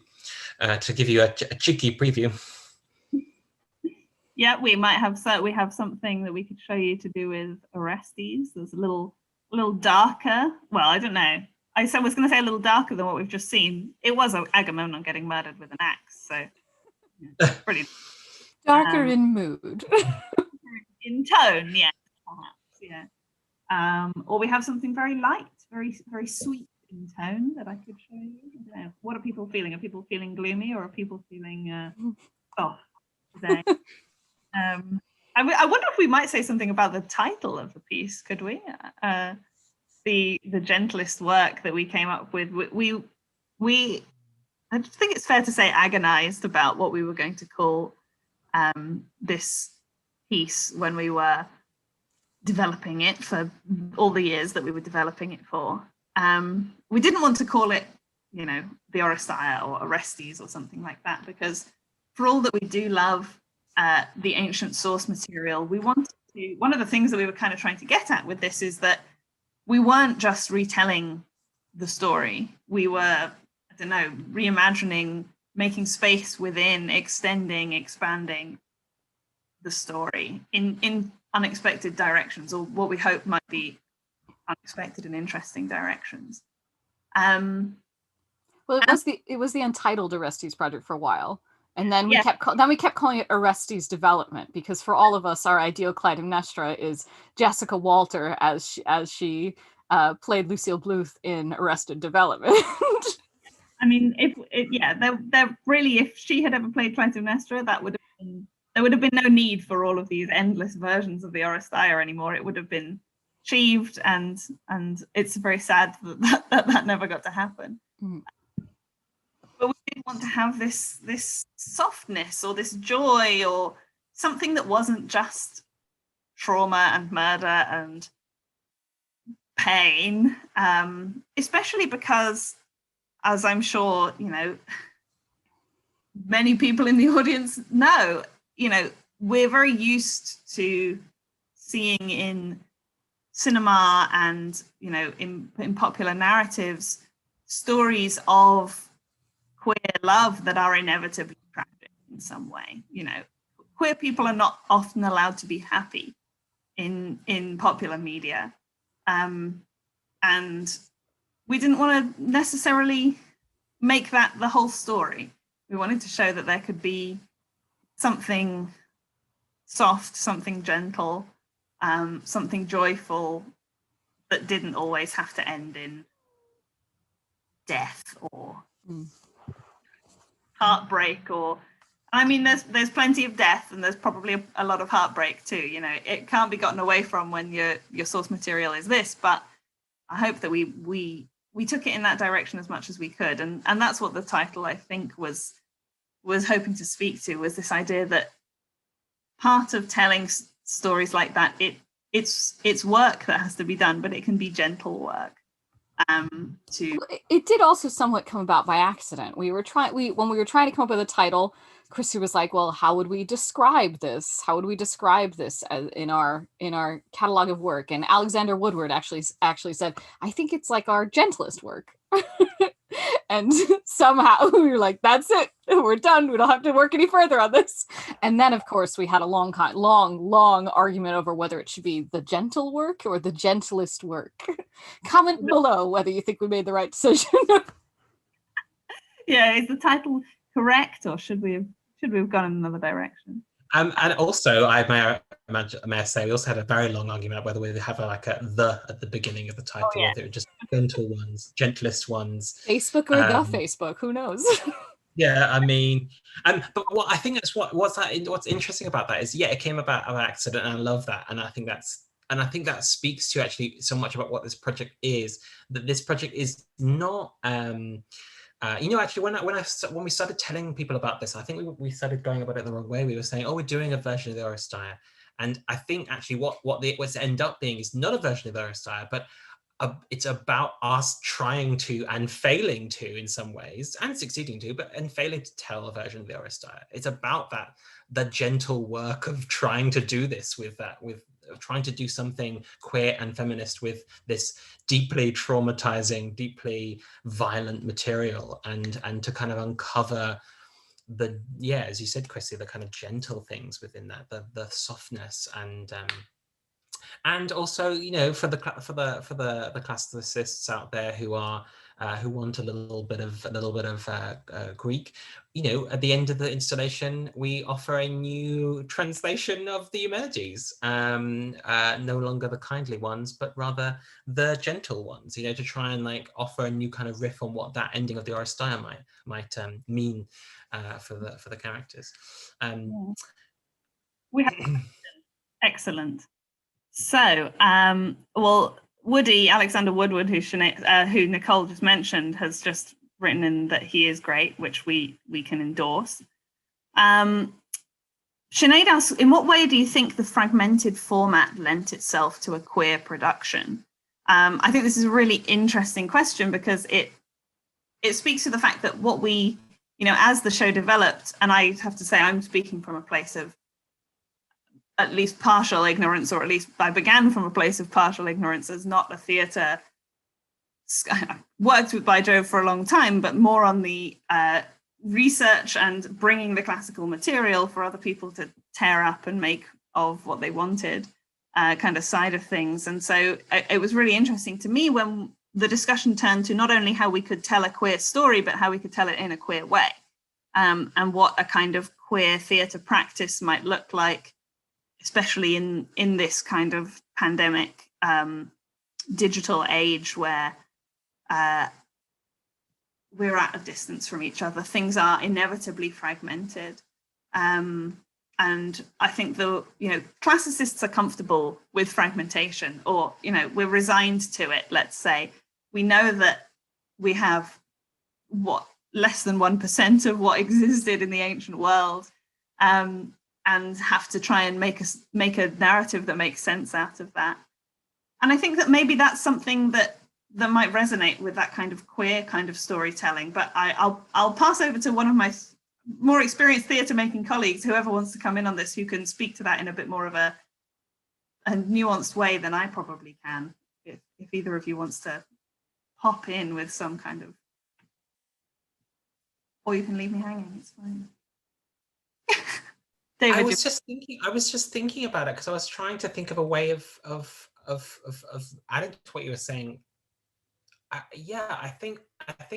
to give you a cheeky preview. Yeah, we have something that we could show you to do with Orestes. There's a little darker. Well, I don't know. I was going to say a little darker than what we've just seen. It was Agamemnon getting murdered with an axe, so pretty darker in mood, in tone, yeah, perhaps, yeah. Or we have something very light, very very sweet in tone that I could show you. I don't know. What are people feeling? Are people feeling gloomy, or are people feeling soft today? I wonder if we might say something about the title of the piece. Could we? The gentlest work that we came up with. We I think it's fair to say agonized about what we were going to call this piece when we were developing it for all the years that we were developing it for. We didn't want to call it, the Oresteia or Orestes or something like that, because for all that we do love the ancient source material, one of the things that we were kind of trying to get at with this is that we weren't just retelling the story. We were, reimagining, making space within, extending, expanding the story in unexpected directions, or what we hope might be unexpected and interesting directions. Well, it was the Untitled Orestes project for a while. And then we kept calling it Orestes Development, because for all of us, our ideal Clytemnestra is Jessica Walter as she played Lucille Bluth in Arrested Development. I mean, if she had ever played Clytemnestra, there would have been no need for all of these endless versions of the Oresteia anymore. It would have been achieved, and it's very sad that never got to happen. Mm. But we didn't want to have this softness or this joy or something that wasn't just trauma and murder and pain, especially because, as I'm sure, many people in the audience know, we're very used to seeing in cinema and, in popular narratives, stories of queer love that are inevitably tragic in some way. Queer people are not often allowed to be happy in popular media. And we didn't want to necessarily make that the whole story. We wanted to show that there could be something soft, something gentle, something joyful that didn't always have to end in death or heartbreak, or I mean, there's plenty of death, and there's probably a lot of heartbreak too. You know, it can't be gotten away from when your source material is this. But I hope that we took it in that direction as much as we could, and that's what the title, I think, was hoping to speak to, was this idea that part of telling stories like that, it's work that has to be done, but it can be gentle work. It did also somewhat come about by accident. When we were trying to come up with a title, Chrissy was like, well, how would we describe this? How would we describe this in our catalog of work? And Alexander Woodward actually said, I think it's like our gentlest work. And somehow we were like, that's it, we're done, we don't have to work any further on this. And then of course we had a long argument over whether it should be the gentle work or the gentlest work. Comment below whether you think we made the right decision. Yeah, is the title correct, or should we have gone in another direction? And also, may I say, we also had a very long argument about whether we have the at the beginning of the title, or whether it was just gentle ones, gentlest ones. Facebook or the Facebook, who knows? Yeah, I mean, but what I think that's what's interesting about that is, it came about by accident, and I love that, and I think that speaks to actually so much about what this project is. That this project is not. Actually, when we started telling people about this, I think we started going about it the wrong way. We were saying, oh, we're doing a version of the Oresteia. And I think actually what's end up being is not a version of the Oresteia, but it's about us trying to, and failing to in some ways, and succeeding to, and failing to tell a version of the Oresteia. It's about the gentle work of trying to do this with trying to do something queer and feminist with this deeply traumatizing, deeply violent material, and to kind of uncover as you said, Chrissy, the kind of gentle things within that, the softness, and also, for the classicists out there who want a little bit of Greek, at the end of the installation, we offer a new translation of the Eumenides, no longer the kindly ones, but rather the gentle ones, to try and offer a new kind of riff on what that ending of the Oresteia might mean for the characters. We have excellent. So, Alexander Woodward, who Nicole just mentioned, has just written in that he is great, which we can endorse. Sinead asks, in what way do you think the fragmented format lent itself to a queer production? I think this is a really interesting question, because it speaks to the fact that what we, as the show developed, and I have to say I'm speaking from a place of at least partial ignorance, or at least I began from a place of partial ignorance as not a theatre. I worked with By Jove for a long time, but more on the research and bringing the classical material for other people to tear up and make of what they wanted kind of side of things. And so it was really interesting to me when the discussion turned to not only how we could tell a queer story, but how we could tell it in a queer way, and what a kind of queer theatre practice might look like, especially in this kind of pandemic digital age where we're at a distance from each other. Things are inevitably fragmented. And I think classicists are comfortable with fragmentation, or, we're resigned to it, let's say. We know that we have less than 1% of what existed in the ancient world. And have to try and make a narrative that makes sense out of that. And I think that maybe that's something that might resonate with that kind of queer kind of storytelling. But I'll pass over to one of my more experienced theatre making colleagues, whoever wants to come in on this, who can speak to that in a bit more of a nuanced way than I probably can. If either of you wants to hop in with some kind of, or you can leave me hanging, it's fine. David, I was just thinking about it, because I was trying to think of a way of adding to what you were saying. I think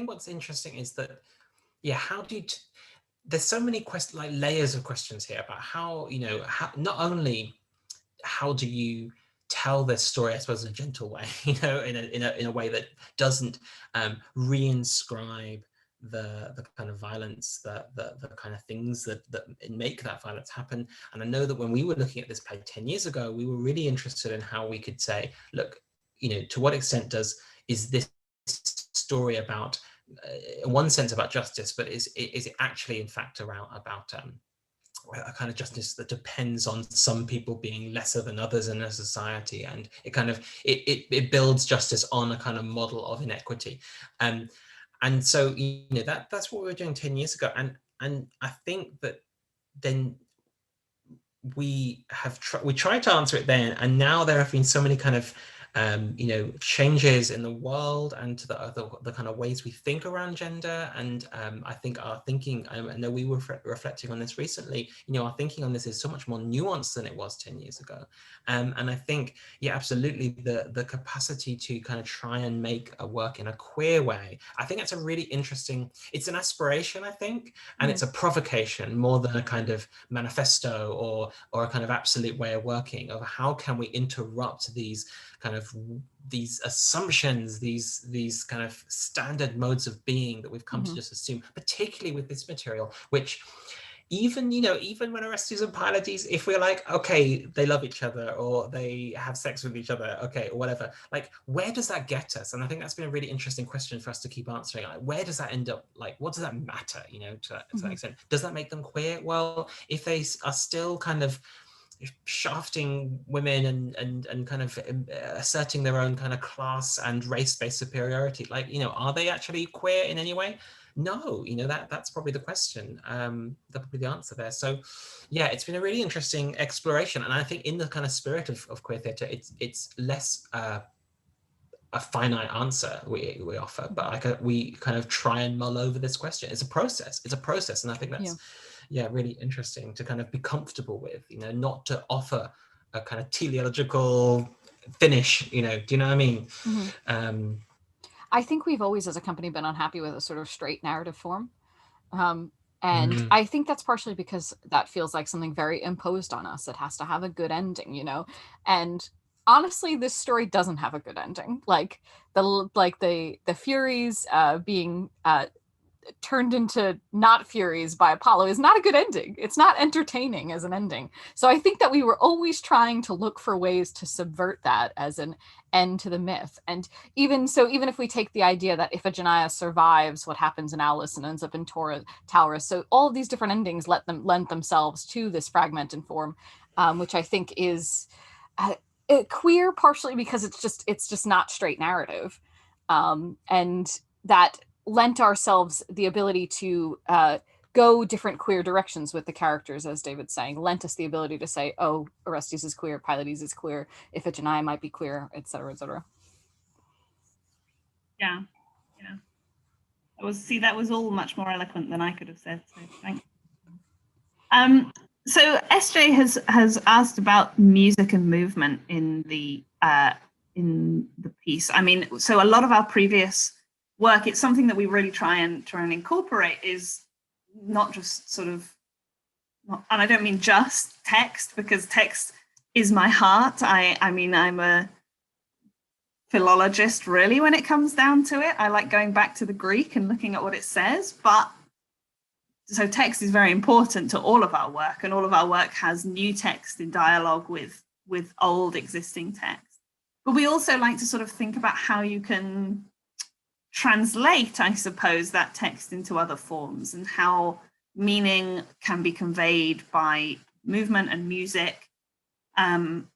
what's interesting is that, how do you? There's so many layers of questions here about how not only how do you tell this story, I suppose, in a gentle way, in a way that doesn't reinscribe the kind of violence, the kind of things that make that violence happen. And I know that when we were looking at this play 10 years ago, we were really interested in how we could say, look, you know, to what extent is this story about, in one sense, about justice, but is it actually in fact about a kind of justice that depends on some people being lesser than others in a society, and it kind of it builds justice on a kind of model of inequity. And so, you know, that's what we were doing 10 years ago. And I think that then we tried to answer it then, and now there have been so many kind of you know, changes in the world and to the kind of ways we think around gender. And I think our thinking, I know we were reflecting on this recently, you know, our thinking on this is so much more nuanced than it was 10 years ago. And I think, yeah, absolutely, the capacity to kind of try and make a work in a queer way, I think that's a really interesting, it's an aspiration, I think, and it's a provocation more than a kind of manifesto or a kind of absolute way of working, of how can we interrupt these assumptions, these kind of standard modes of being that we've come to just assume, particularly with this material, which even when Orestes and Pylades, if we're like, okay, they love each other or they have sex with each other, okay, or whatever, like, where does that get us? And I think that's been a really interesting question for us to keep answering. Like, where does that end up? Like, what does that matter, you know, to that extent? Does that make them queer? Well, if they are still kind of shafting women and kind of asserting their own kind of class and race-based superiority, like, you know, are they actually queer in any way? No, you know, that's probably the question. That's probably the answer there. So yeah, it's been a really interesting exploration, and I think in the kind of spirit of queer theatre, it's less a finite answer we offer, but like we kind of try and mull over this question. It's a process, and I think that's really interesting to kind of be comfortable with, you know, not to offer a kind of teleological finish, you know, do you know what I mean? I think we've always as a company been unhappy with a sort of straight narrative form. And I think that's partially because that feels like something very imposed on us. It has to have a good ending, you know, and honestly, this story doesn't have a good ending. Like the Furies being turned into not Furies by Apollo is not a good ending. It's not entertaining as an ending. So I think that we were always trying to look for ways to subvert that as an end to the myth. And even if we take the idea that Iphigenia survives what happens in Aulis and ends up in Taurus, so all of these different endings lend themselves to this fragmented form, which I think is queer partially because it's just not straight narrative, and that lent ourselves the ability to go different queer directions with the characters, as David's saying, lent us the ability to say, oh, Orestes is queer, Pylades is queer, Iphigenia might be queer, etc., etc. Yeah. That was all much more eloquent than I could have said, so thank you. So SJ has asked about music and movement in the piece. I mean, so a lot of our previous work, it's something that we really try and incorporate, is not just sort of, and I don't mean just text, because text is my heart. I mean, I'm a philologist really when it comes down to it. I like going back to the Greek and looking at what it says, but so text is very important to all of our work, and all of our work has new text in dialogue with old existing text. But we also like to sort of think about how you can translate, I suppose, that text into other forms, and how meaning can be conveyed by movement and music. And,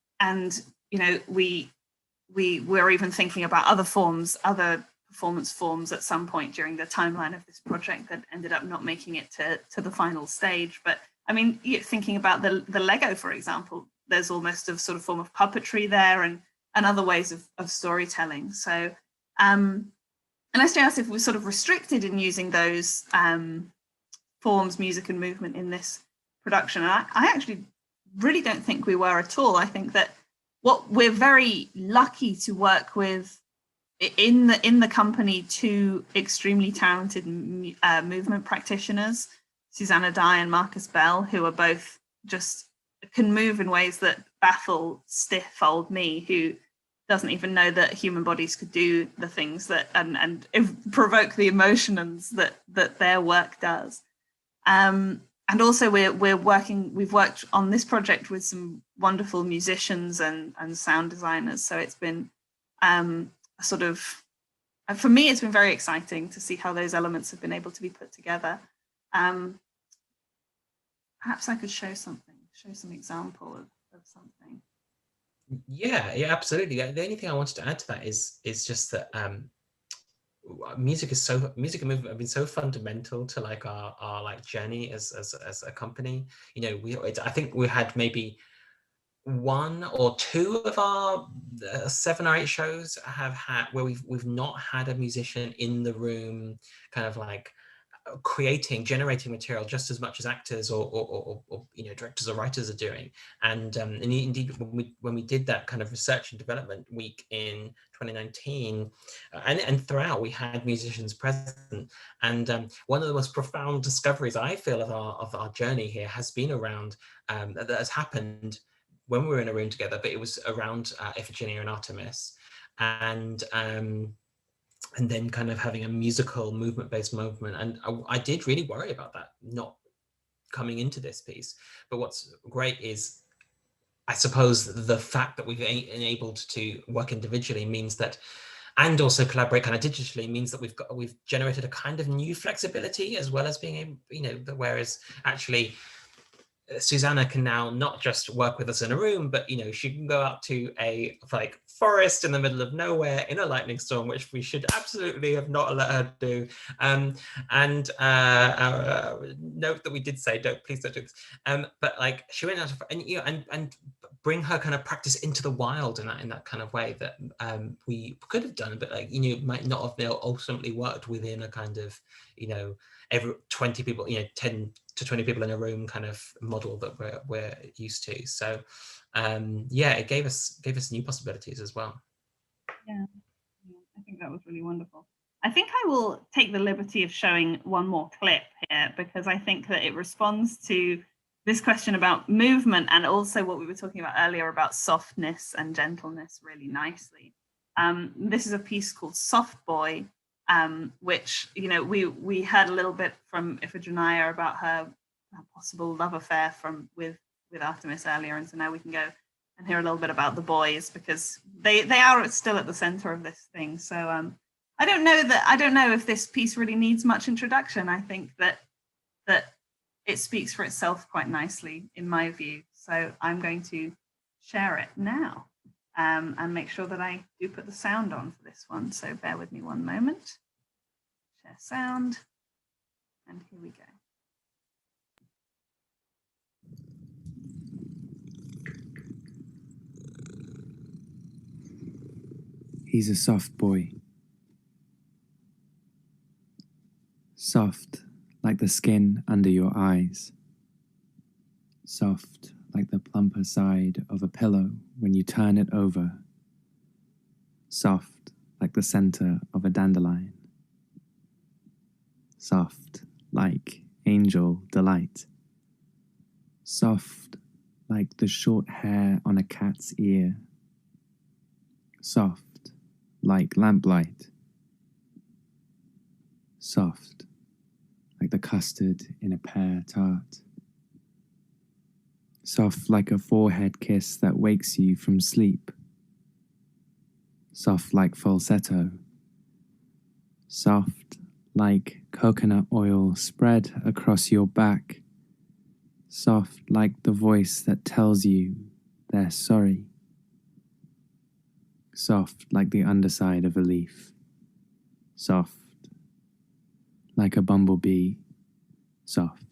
you know, we're even thinking about other performance forms at some point during the timeline of this project that ended up not making it to the final stage. But I mean, thinking about the Lego, for example, there's almost a sort of form of puppetry there, and other ways of storytelling. So, and SJ asked if we're sort of restricted in using those forms, music and movement, in this production. And I actually really don't think we were at all. I think that what we're very lucky to work with in the company, two extremely talented movement practitioners, Susanna Dye and Marcus Bell, who are both just can move in ways that baffle stiff old me, who doesn't even know that human bodies could do the things that and provoke the emotions that their work does. And also we've worked on this project with some wonderful musicians and sound designers. So it's been sort of, for me, it's been very exciting to see how those elements have been able to be put together. Perhaps I could show some example of something. Yeah, absolutely. The only thing I wanted to add to that is just that music and movement have been so fundamental to like our like journey as a company. You know, I think we had maybe 1 or 2 of our 7 or 8 shows have had where we've not had a musician in the room, kind of like generating material just as much as actors or you know, directors or writers are doing. And indeed when we did that kind of research and development week in 2019 and throughout, we had musicians present. And one of the most profound discoveries I feel of our journey here has been around that has happened when we were in a room together, but it was around Iphigenia and Artemis, and then kind of having a musical movement-based movement. And I did really worry about that not coming into this piece. But what's great is, I suppose, the fact that we've been enabled to work individually means that, and also collaborate kind of digitally, means that we've generated a kind of new flexibility, as well as being able, you know, whereas actually Susanna can now not just work with us in a room, but, you know, she can go out to a like forest in the middle of nowhere in a lightning storm, which we should absolutely have not let her do. And note that we did say, please don't do this. But like she went out and, you know, and bring her kind of practice into the wild in that kind of way that we could have done, but like, you know, might not have ultimately worked within a kind of, you know, every 20 people, you know, 10 to 20 people in a room kind of model that we're used to. So yeah, it gave us new possibilities as well. Yeah, I think that was really wonderful. I think I will take the liberty of showing one more clip here, because I think that it responds to this question about movement and also what we were talking about earlier about softness and gentleness really nicely. This is a piece called Soft Boy, which, you know, we heard a little bit from Iphigenia about her possible love affair with Artemis earlier, and so now we can go and hear a little bit about the boys, because they are still at the center of this thing. So I don't know if this piece really needs much introduction. I think that it speaks for itself quite nicely, in my view. So I'm going to share it now. And make sure that I do put the sound on for this one. So bear with me one moment. Share sound, and here we go. He's a soft boy. Soft like the skin under your eyes. Soft like the plumper side of a pillow when you turn it over. Soft like the center of a dandelion. Soft like angel delight. Soft like the short hair on a cat's ear. Soft like lamplight. Soft like the custard in a pear tart. Soft like a forehead kiss that wakes you from sleep. Soft like falsetto. Soft like coconut oil spread across your back. Soft like the voice that tells you they're sorry. Soft like the underside of a leaf. Soft like a bumblebee. Soft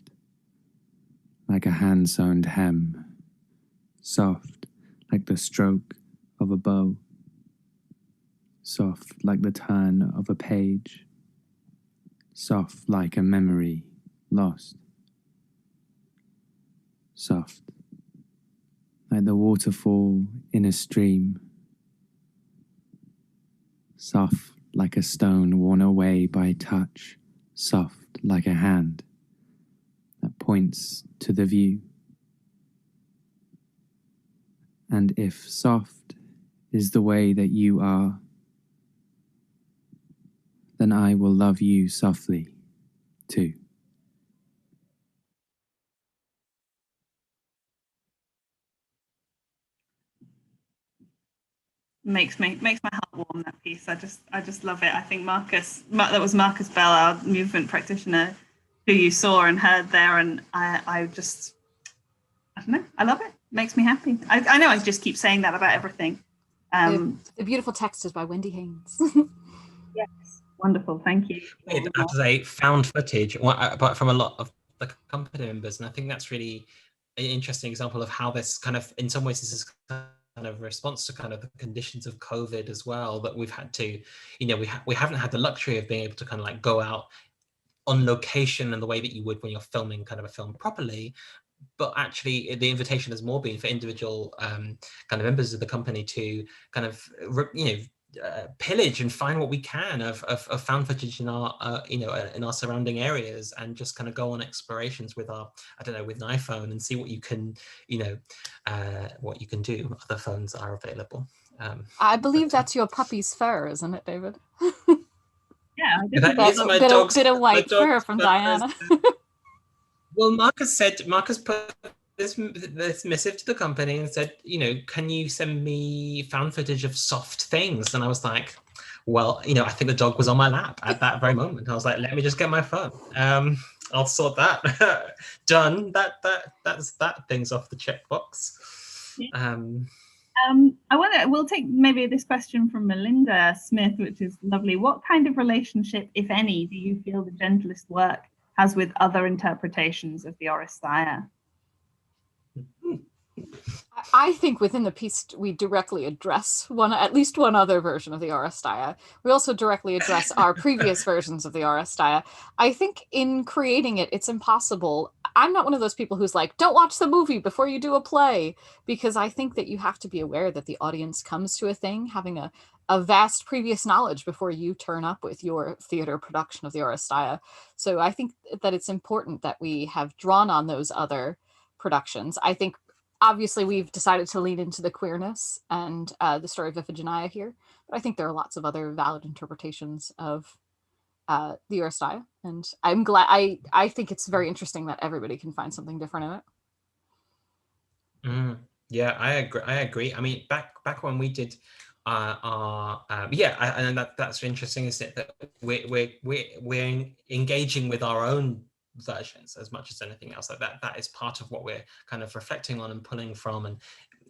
like a hand-sewn hem. Soft like the stroke of a bow. Soft like the turn of a page. Soft like a memory lost. Soft like the waterfall in a stream. Soft like a stone worn away by touch. Soft like a hand that points to the view. And if soft is the way that you are, then I will love you softly, too. Makes my heart warm, that piece. I just love it. I think that was Marcus Bell, our movement practitioner, who you saw and heard there, and I don't know, I love it. Makes me happy. I know I just keep saying that about everything. The beautiful text is by Wendy Haynes. Yes, wonderful, thank you. I have to say, found footage, but from a lot of the company members, and I think that's really an interesting example of how this kind of, in some ways, this is kind of response to kind of the conditions of COVID as well, that we've had to, we haven't had the luxury of being able to kind of like go out on location in the way that you would when you're filming kind of a film properly. But actually the invitation has more been for individual kind of members of the company to kind of, pillage and find what we can of found footage in our, in our surrounding areas, and just kind of go on explorations with our, with an iPhone, and see what you can, what you can do. Other phones are available. I believe that's your puppy's fur, isn't it, David? Yeah, that that's is a my bit of white fur from Diana. Well, Marcus put this missive to the company and said, can you send me found footage of soft things? And I was like, well, I think the dog was on my lap at that very moment. I was like, let me just get my phone. I'll sort that. Done. That's that thing's off the checkbox. We'll take maybe this question from Melinda Smith, which is lovely. What kind of relationship, if any, do you feel the gentlest work has with other interpretations of the Oresteia? I think within the piece we directly address at least one other version of the Oresteia. We also directly address our previous versions of the Oresteia. I think in creating it, it's impossible. I'm not one of those people who's like, don't watch the movie before you do a play, because I think that you have to be aware that the audience comes to a thing having a vast previous knowledge before you turn up with your theater production of the Oresteia. So I think that it's important that we have drawn on those other productions. I think obviously we've decided to lean into the queerness and the story of Iphigenia here, but I think there are lots of other valid interpretations of the Oresteia, and I'm glad. I think it's very interesting that everybody can find something different in it. Yeah, I agree. I mean, back when we did and that's interesting, isn't it? That we're engaging with our own versions as much as anything else. Like that is part of what we're kind of reflecting on and pulling from and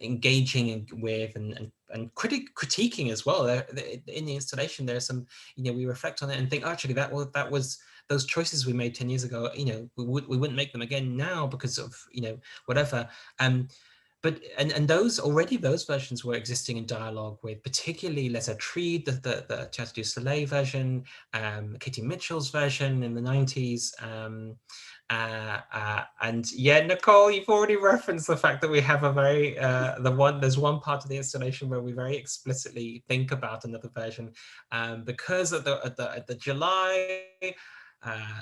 engaging with and critiquing as well. In the installation, there's some, we reflect on it and think, oh, actually that was those choices we made 10 years ago, we wouldn't make them again now because of, whatever. But those versions were existing in dialogue with, particularly Lesa Treed, the Théâtre du Soleil version, Katie Mitchell's version in the 90s. And yeah, Nicole, you've already referenced the fact that we have a very, there's one part of the installation where we very explicitly think about another version, because at the July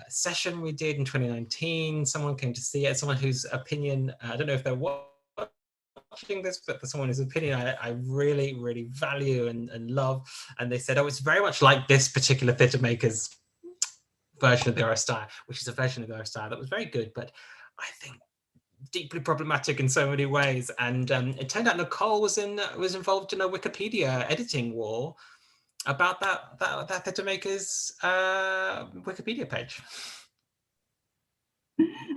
session we did in 2019, someone came to see it, someone whose opinion, I don't know if they're watching this, but someone whose opinion I really, really value and love. And they said, oh, it's very much like this particular theatre maker's version of the Oresteia, which is a version of the Oresteia that was very good, but I think deeply problematic in so many ways. And it turned out Nicole was involved in a Wikipedia editing war about that theatre maker's Wikipedia page.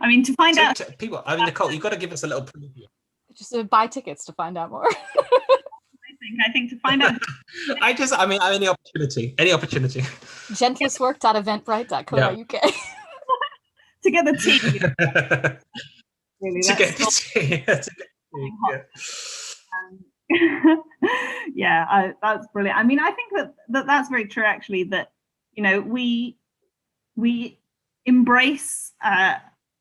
I mean, to find out people, I mean, Nicole, you've got to give us a little preview. Just buy tickets to find out more. I think to find out. I mean, any opportunity. Gentlestwork.eventbrite.co.uk. To get the tea. Really, to get the tea. Yeah, that's brilliant. I mean, I think that's very true, actually, that, we embrace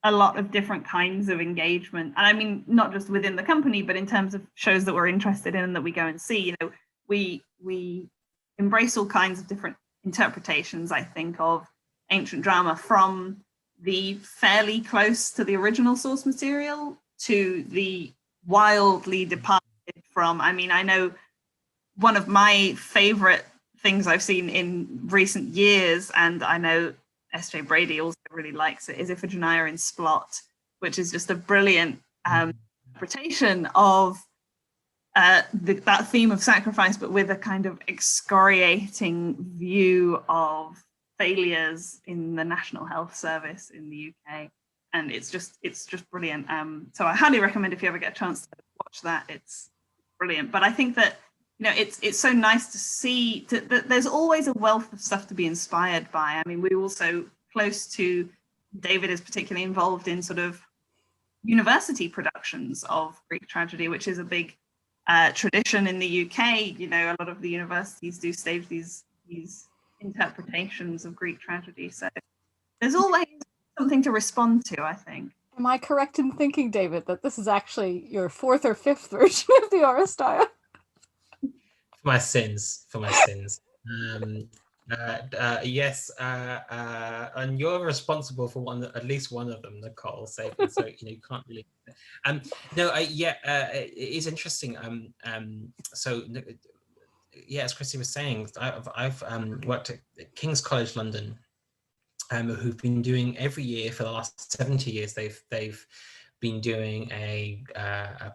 a lot of different kinds of engagement. And I mean, not just within the company, but in terms of shows that we're interested in and that we go and see, we embrace all kinds of different interpretations, I think, of ancient drama, from the fairly close to the original source material to the wildly departed from. I mean, I know one of my favorite things I've seen in recent years, and I know S.J. Brady also really likes it, is Iphigenia in Splot, which is just a brilliant interpretation of that theme of sacrifice, but with a kind of excoriating view of failures in the National Health Service in the UK. And it's just brilliant. So I highly recommend, if you ever get a chance to watch that, it's brilliant. But I think that, it's so nice to see that there's always a wealth of stuff to be inspired by. I mean, we're also close to, David is particularly involved in sort of university productions of Greek tragedy, which is a big tradition in the UK. A lot of the universities do stage these interpretations of Greek tragedy. So there's always something to respond to, I think. Am I correct in thinking, David, that this is actually your 4th or 5th version of the Oresteia? For my sins. Yes, and you're responsible for at least one of them, Nicole Savin. So you can't really. It is interesting. So as Chrissy was saying, I've worked at King's College London, who've been doing every year for the last 70 years. They've been doing a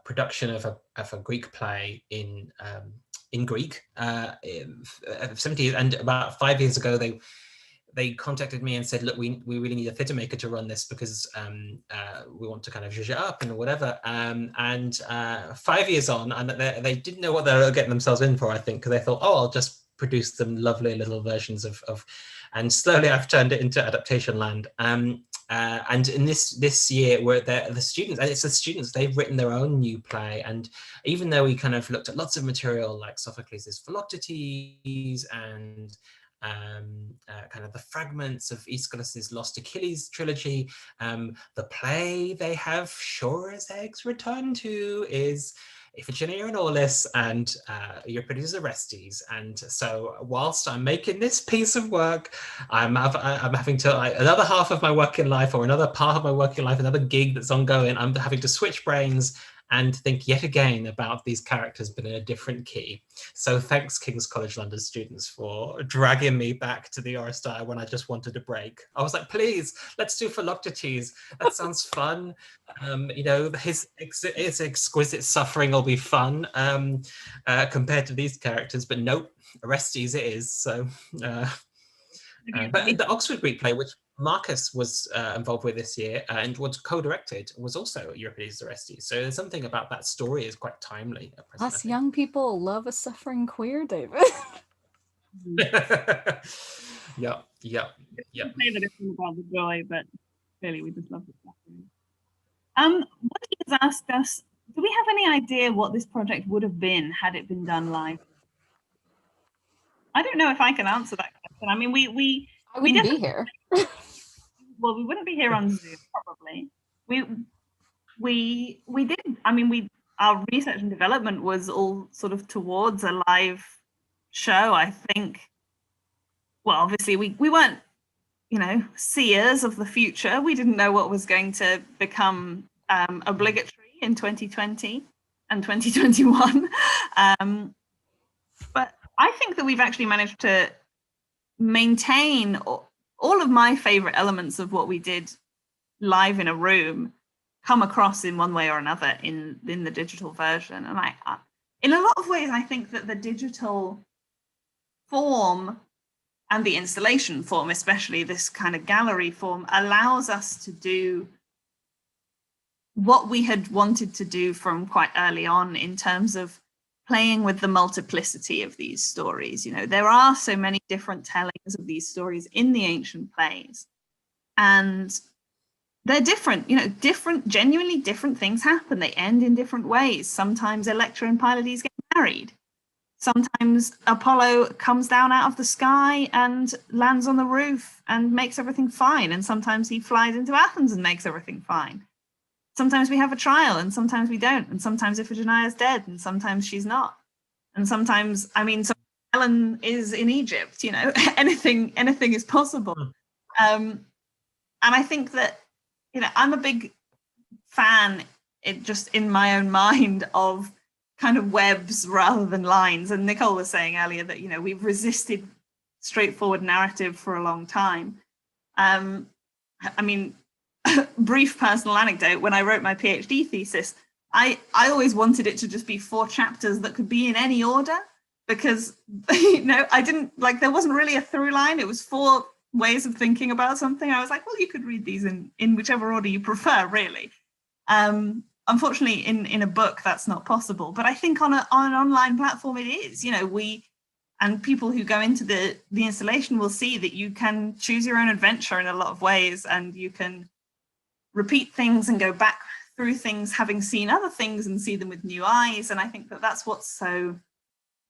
production of a Greek play in Greek, 70 years, and about 5 years ago they contacted me and said, look, we really need a theatre maker to run this because we want to kind of zhuzh it up and whatever. And 5 years on, and they didn't know what they were getting themselves in for, I think, because they thought, oh, I'll just produce them lovely little versions of and slowly I've turned it into adaptation land. And in this year, where the students, and it's the students, they've written their own new play. And even though we kind of looked at lots of material like Sophocles' Philoctetes and kind of the fragments of Aeschylus' Lost Achilles trilogy, the play they have sure as eggs returned to is Iphigenia and Orlis and Euripides' Orestes. And so whilst I'm making this piece of work, I'm having to, another half of my working life, or another part of my working life, another gig that's ongoing, I'm having to switch brains and think yet again about these characters, but in a different key. So thanks, King's College London students, for dragging me back to the Oresteia when I just wanted a break. I was like, please, let's do Philoctetes. That sounds fun. His exquisite suffering will be fun compared to these characters, but nope, Orestes it is. So, but the Oxford Greek play, which Marcus was involved with this year and was co-directed, was also Euripides' Orestes. So there's something about that story is quite timely. Us young people love a suffering queer, David. Yeah. Say that it's about the joy, but clearly we just love the suffering. What has asked us, do we have any idea what this project would have been had it been done live? I don't know if I can answer that question. I mean, I wouldn't be here. Well, we wouldn't be here on Zoom, probably. We did. I mean, our research and development was all sort of towards a live show, I think. Well, obviously we weren't, seers of the future. We didn't know what was going to become obligatory in 2020 and 2021. But I think that we've actually managed to maintain all of my favorite elements of what we did live in a room come across in one way or another in the digital version. And in a lot of ways, I think that the digital form and the installation form, especially this kind of gallery form, allows us to do what we had wanted to do from quite early on in terms of playing with the multiplicity of these stories. There are so many different tellings of these stories in the ancient plays, and they're different, genuinely different things happen. They end in different ways. Sometimes Electra and Pylades get married. Sometimes Apollo comes down out of the sky and lands on the roof and makes everything fine. And sometimes he flies into Athens and makes everything fine. Sometimes we have a trial and sometimes we don't. And sometimes Iphigenia is dead and sometimes she's not. And sometimes, Helen is in Egypt, anything is possible. And I think that, I'm a big fan, just in my own mind, of kind of webs rather than lines. And Nicole was saying earlier that, you know, we've resisted straightforward narrative for a long time. I mean, brief personal anecdote, when I wrote my PhD thesis, I always wanted it to just be 4 chapters that could be in any order, because, you know, I didn't, like, there wasn't really a through line. It was 4 ways of thinking about something. I was like, well, you could read these in whichever order you prefer, really. Unfortunately, in a book, that's not possible. But I think on an online platform, it is. You know, and people who go into the installation will see that you can choose your own adventure in a lot of ways, and you can repeat things and go back through things, having seen other things, and see them with new eyes. And I think that that's what's so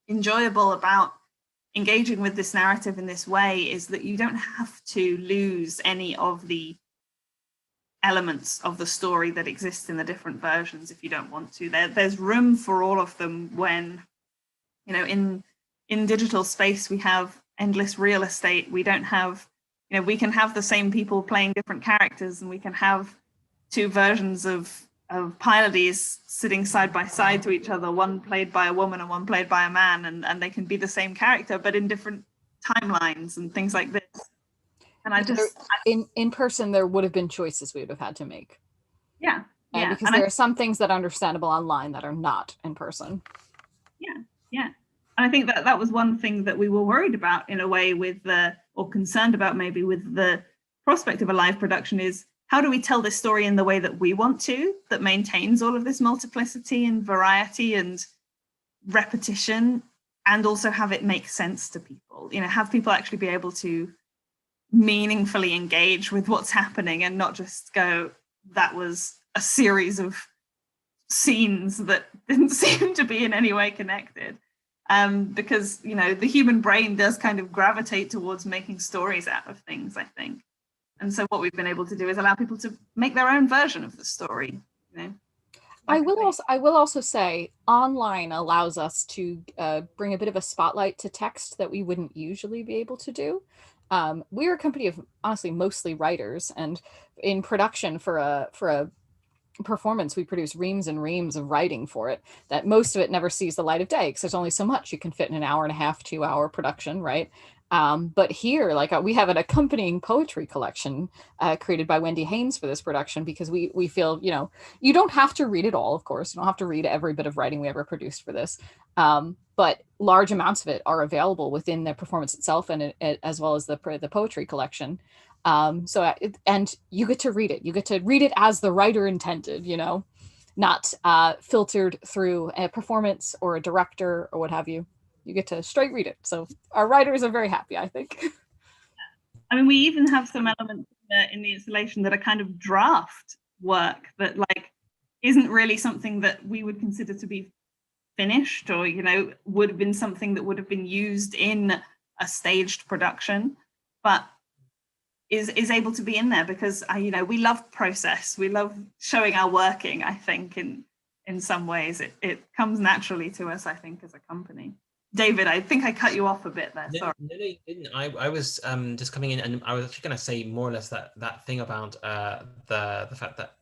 enjoyable about engaging with this narrative in this way, is that you don't have to lose any of the elements of the story that exist in the different versions if you don't want to. There's room for all of them when, you know, in digital space, we have endless real estate. We don't have, you know, we can have the same people playing different characters, and we can have 2 versions of Pylades sitting side by side to each other, one played by a woman and one played by a man, and they can be the same character, but in different timelines and things like this. And I just... In person, there would have been choices we would have had to make. Yeah. And because there are some things that are understandable online that are not in person. Yeah. And I think that was one thing that we were worried about in a way with or concerned about maybe with the prospect of a live production, is how do we tell this story in the way that we want to, that maintains all of this multiplicity and variety and repetition, and also have it make sense to people, you know, have people actually be able to meaningfully engage with what's happening, and not just go, that was a series of scenes that didn't seem to be in any way connected. Because, you know, the human brain does kind of gravitate towards making stories out of things, I think. And so what we've been able to do is allow people to make their own version of the story, you know. I will also say online allows us to bring a bit of a spotlight to text that we wouldn't usually be able to do. We're a company of honestly mostly writers, and in production for a performance, we produce reams and reams of writing for it that most of it never sees the light of day, because there's only so much you can fit in an hour and a half, 2-hour production, right? But here, like, we have an accompanying poetry collection created by Wendy Haynes for this production, because we feel, you know, you don't have to read it all, of course. You don't have to read every bit of writing we ever produced for this. But large amounts of it are available within the performance itself, and as well as the poetry collection. And you get to read it. You get to read it as the writer intended, you know, not filtered through a performance or a director or what have you. You get to straight read it. So our writers are very happy, I think. I mean, we even have some elements in the installation that are kind of draft work that, like, isn't really something that we would consider to be finished, or, you know, would have been something that would have been used in a staged production, but is able to be in there because, you know, we love process. We love showing our working, I think, in some ways. It comes naturally to us, I think, as a company. David, I think I cut you off a bit there. Sorry. No, you didn't. I was just coming in, and I was actually going to say more or less that thing about the fact that,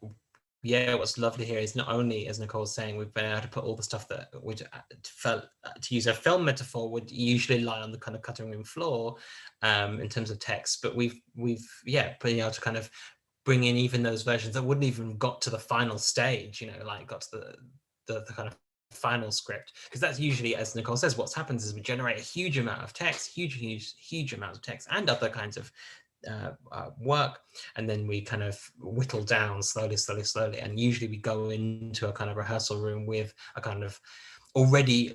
yeah, what's lovely here is not only, as Nicole's saying, we've been able to put all the stuff that would, to use a film metaphor, would usually lie on the kind of cutting room floor in terms of text, but we've been able to kind of bring in even those versions that wouldn't even got to the final stage, you know, like got to the kind of final script, because that's usually, as Nicole says, what happens is we generate a huge amount of text, huge amounts of text and other kinds of work, and then we kind of whittle down slowly, and usually we go into a kind of rehearsal room with a kind of already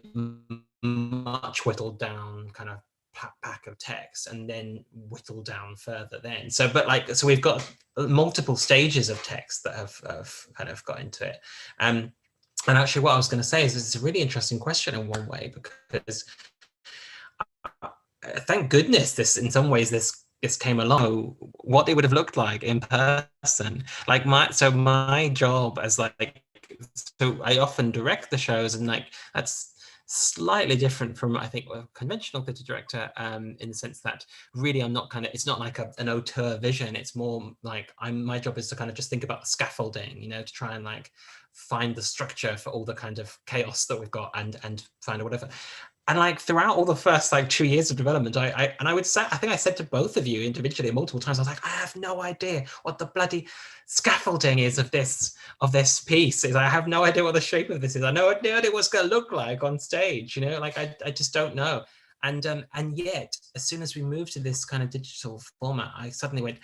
much whittled down kind of pack of text, and then whittle down further then. So we've got multiple stages of text that have kind of got into it. And actually what I was going to say is it's a really interesting question in one way, because thank goodness this came along, what it would have looked like in person. Like my job as so I often direct the shows, and like that's slightly different from, I think, a conventional theatre director, in the sense that really I'm not it's not like an auteur vision. It's more like my job is to kind of just think about the scaffolding, you know, to try and like find the structure for all the kind of chaos that we've got and find whatever. And like throughout all the first like 2 years of development, I would say, I think I said to both of you individually multiple times, I was like, I have no idea what the bloody scaffolding is of this piece. I have no idea what the shape of this is. I have no idea what it's going to look like on stage. You know, like I just don't know. And yet, as soon as we moved to this kind of digital format, I suddenly went,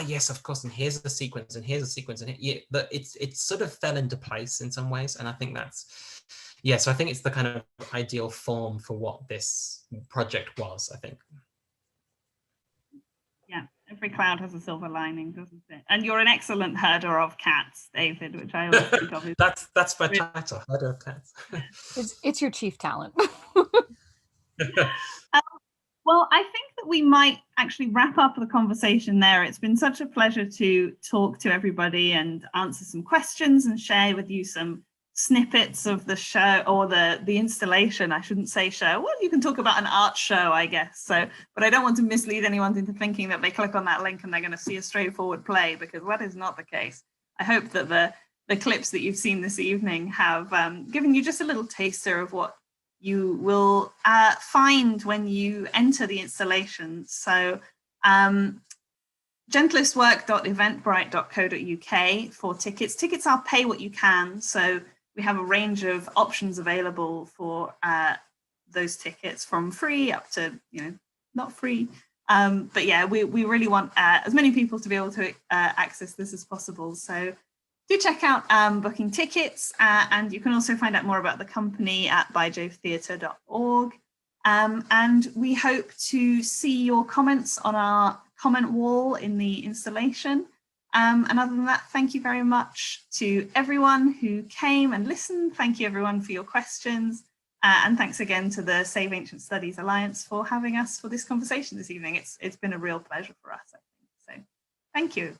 yes, of course, and here's the sequence, and here's a sequence, and but it sort of fell into place in some ways, and I think that's, yeah. So I think it's the kind of ideal form for what this project was, I think. Yeah, every cloud has a silver lining, doesn't it? And you're an excellent herder of cats, David, which I always think of. That's my title, herder of cats. It's your chief talent. Well, I think that we might actually wrap up the conversation there. It's been such a pleasure to talk to everybody and answer some questions and share with you some snippets of the show, or the installation. I shouldn't say show. Well, you can talk about an art show, I guess. So, but I don't want to mislead anyone into thinking that they click on that link and they're going to see a straightforward play, because that is not the case. I hope that the clips that you've seen this evening have given you just a little taster of what you will find when you enter the installation. So gentlestwork.eventbrite.co.uk for tickets. Tickets are pay what you can. So we have a range of options available for those tickets, from free up to, not free. But yeah, we really want as many people to be able to access this as possible. So do check out booking tickets, and you can also find out more about the company at byjovetheatre.org. And we hope to see your comments on our comment wall in the installation. And other than that, thank you very much to everyone who came and listened. Thank you everyone for your questions. And thanks again to the Save Ancient Studies Alliance for having us for this conversation this evening. It's been a real pleasure for us, I think. So thank you.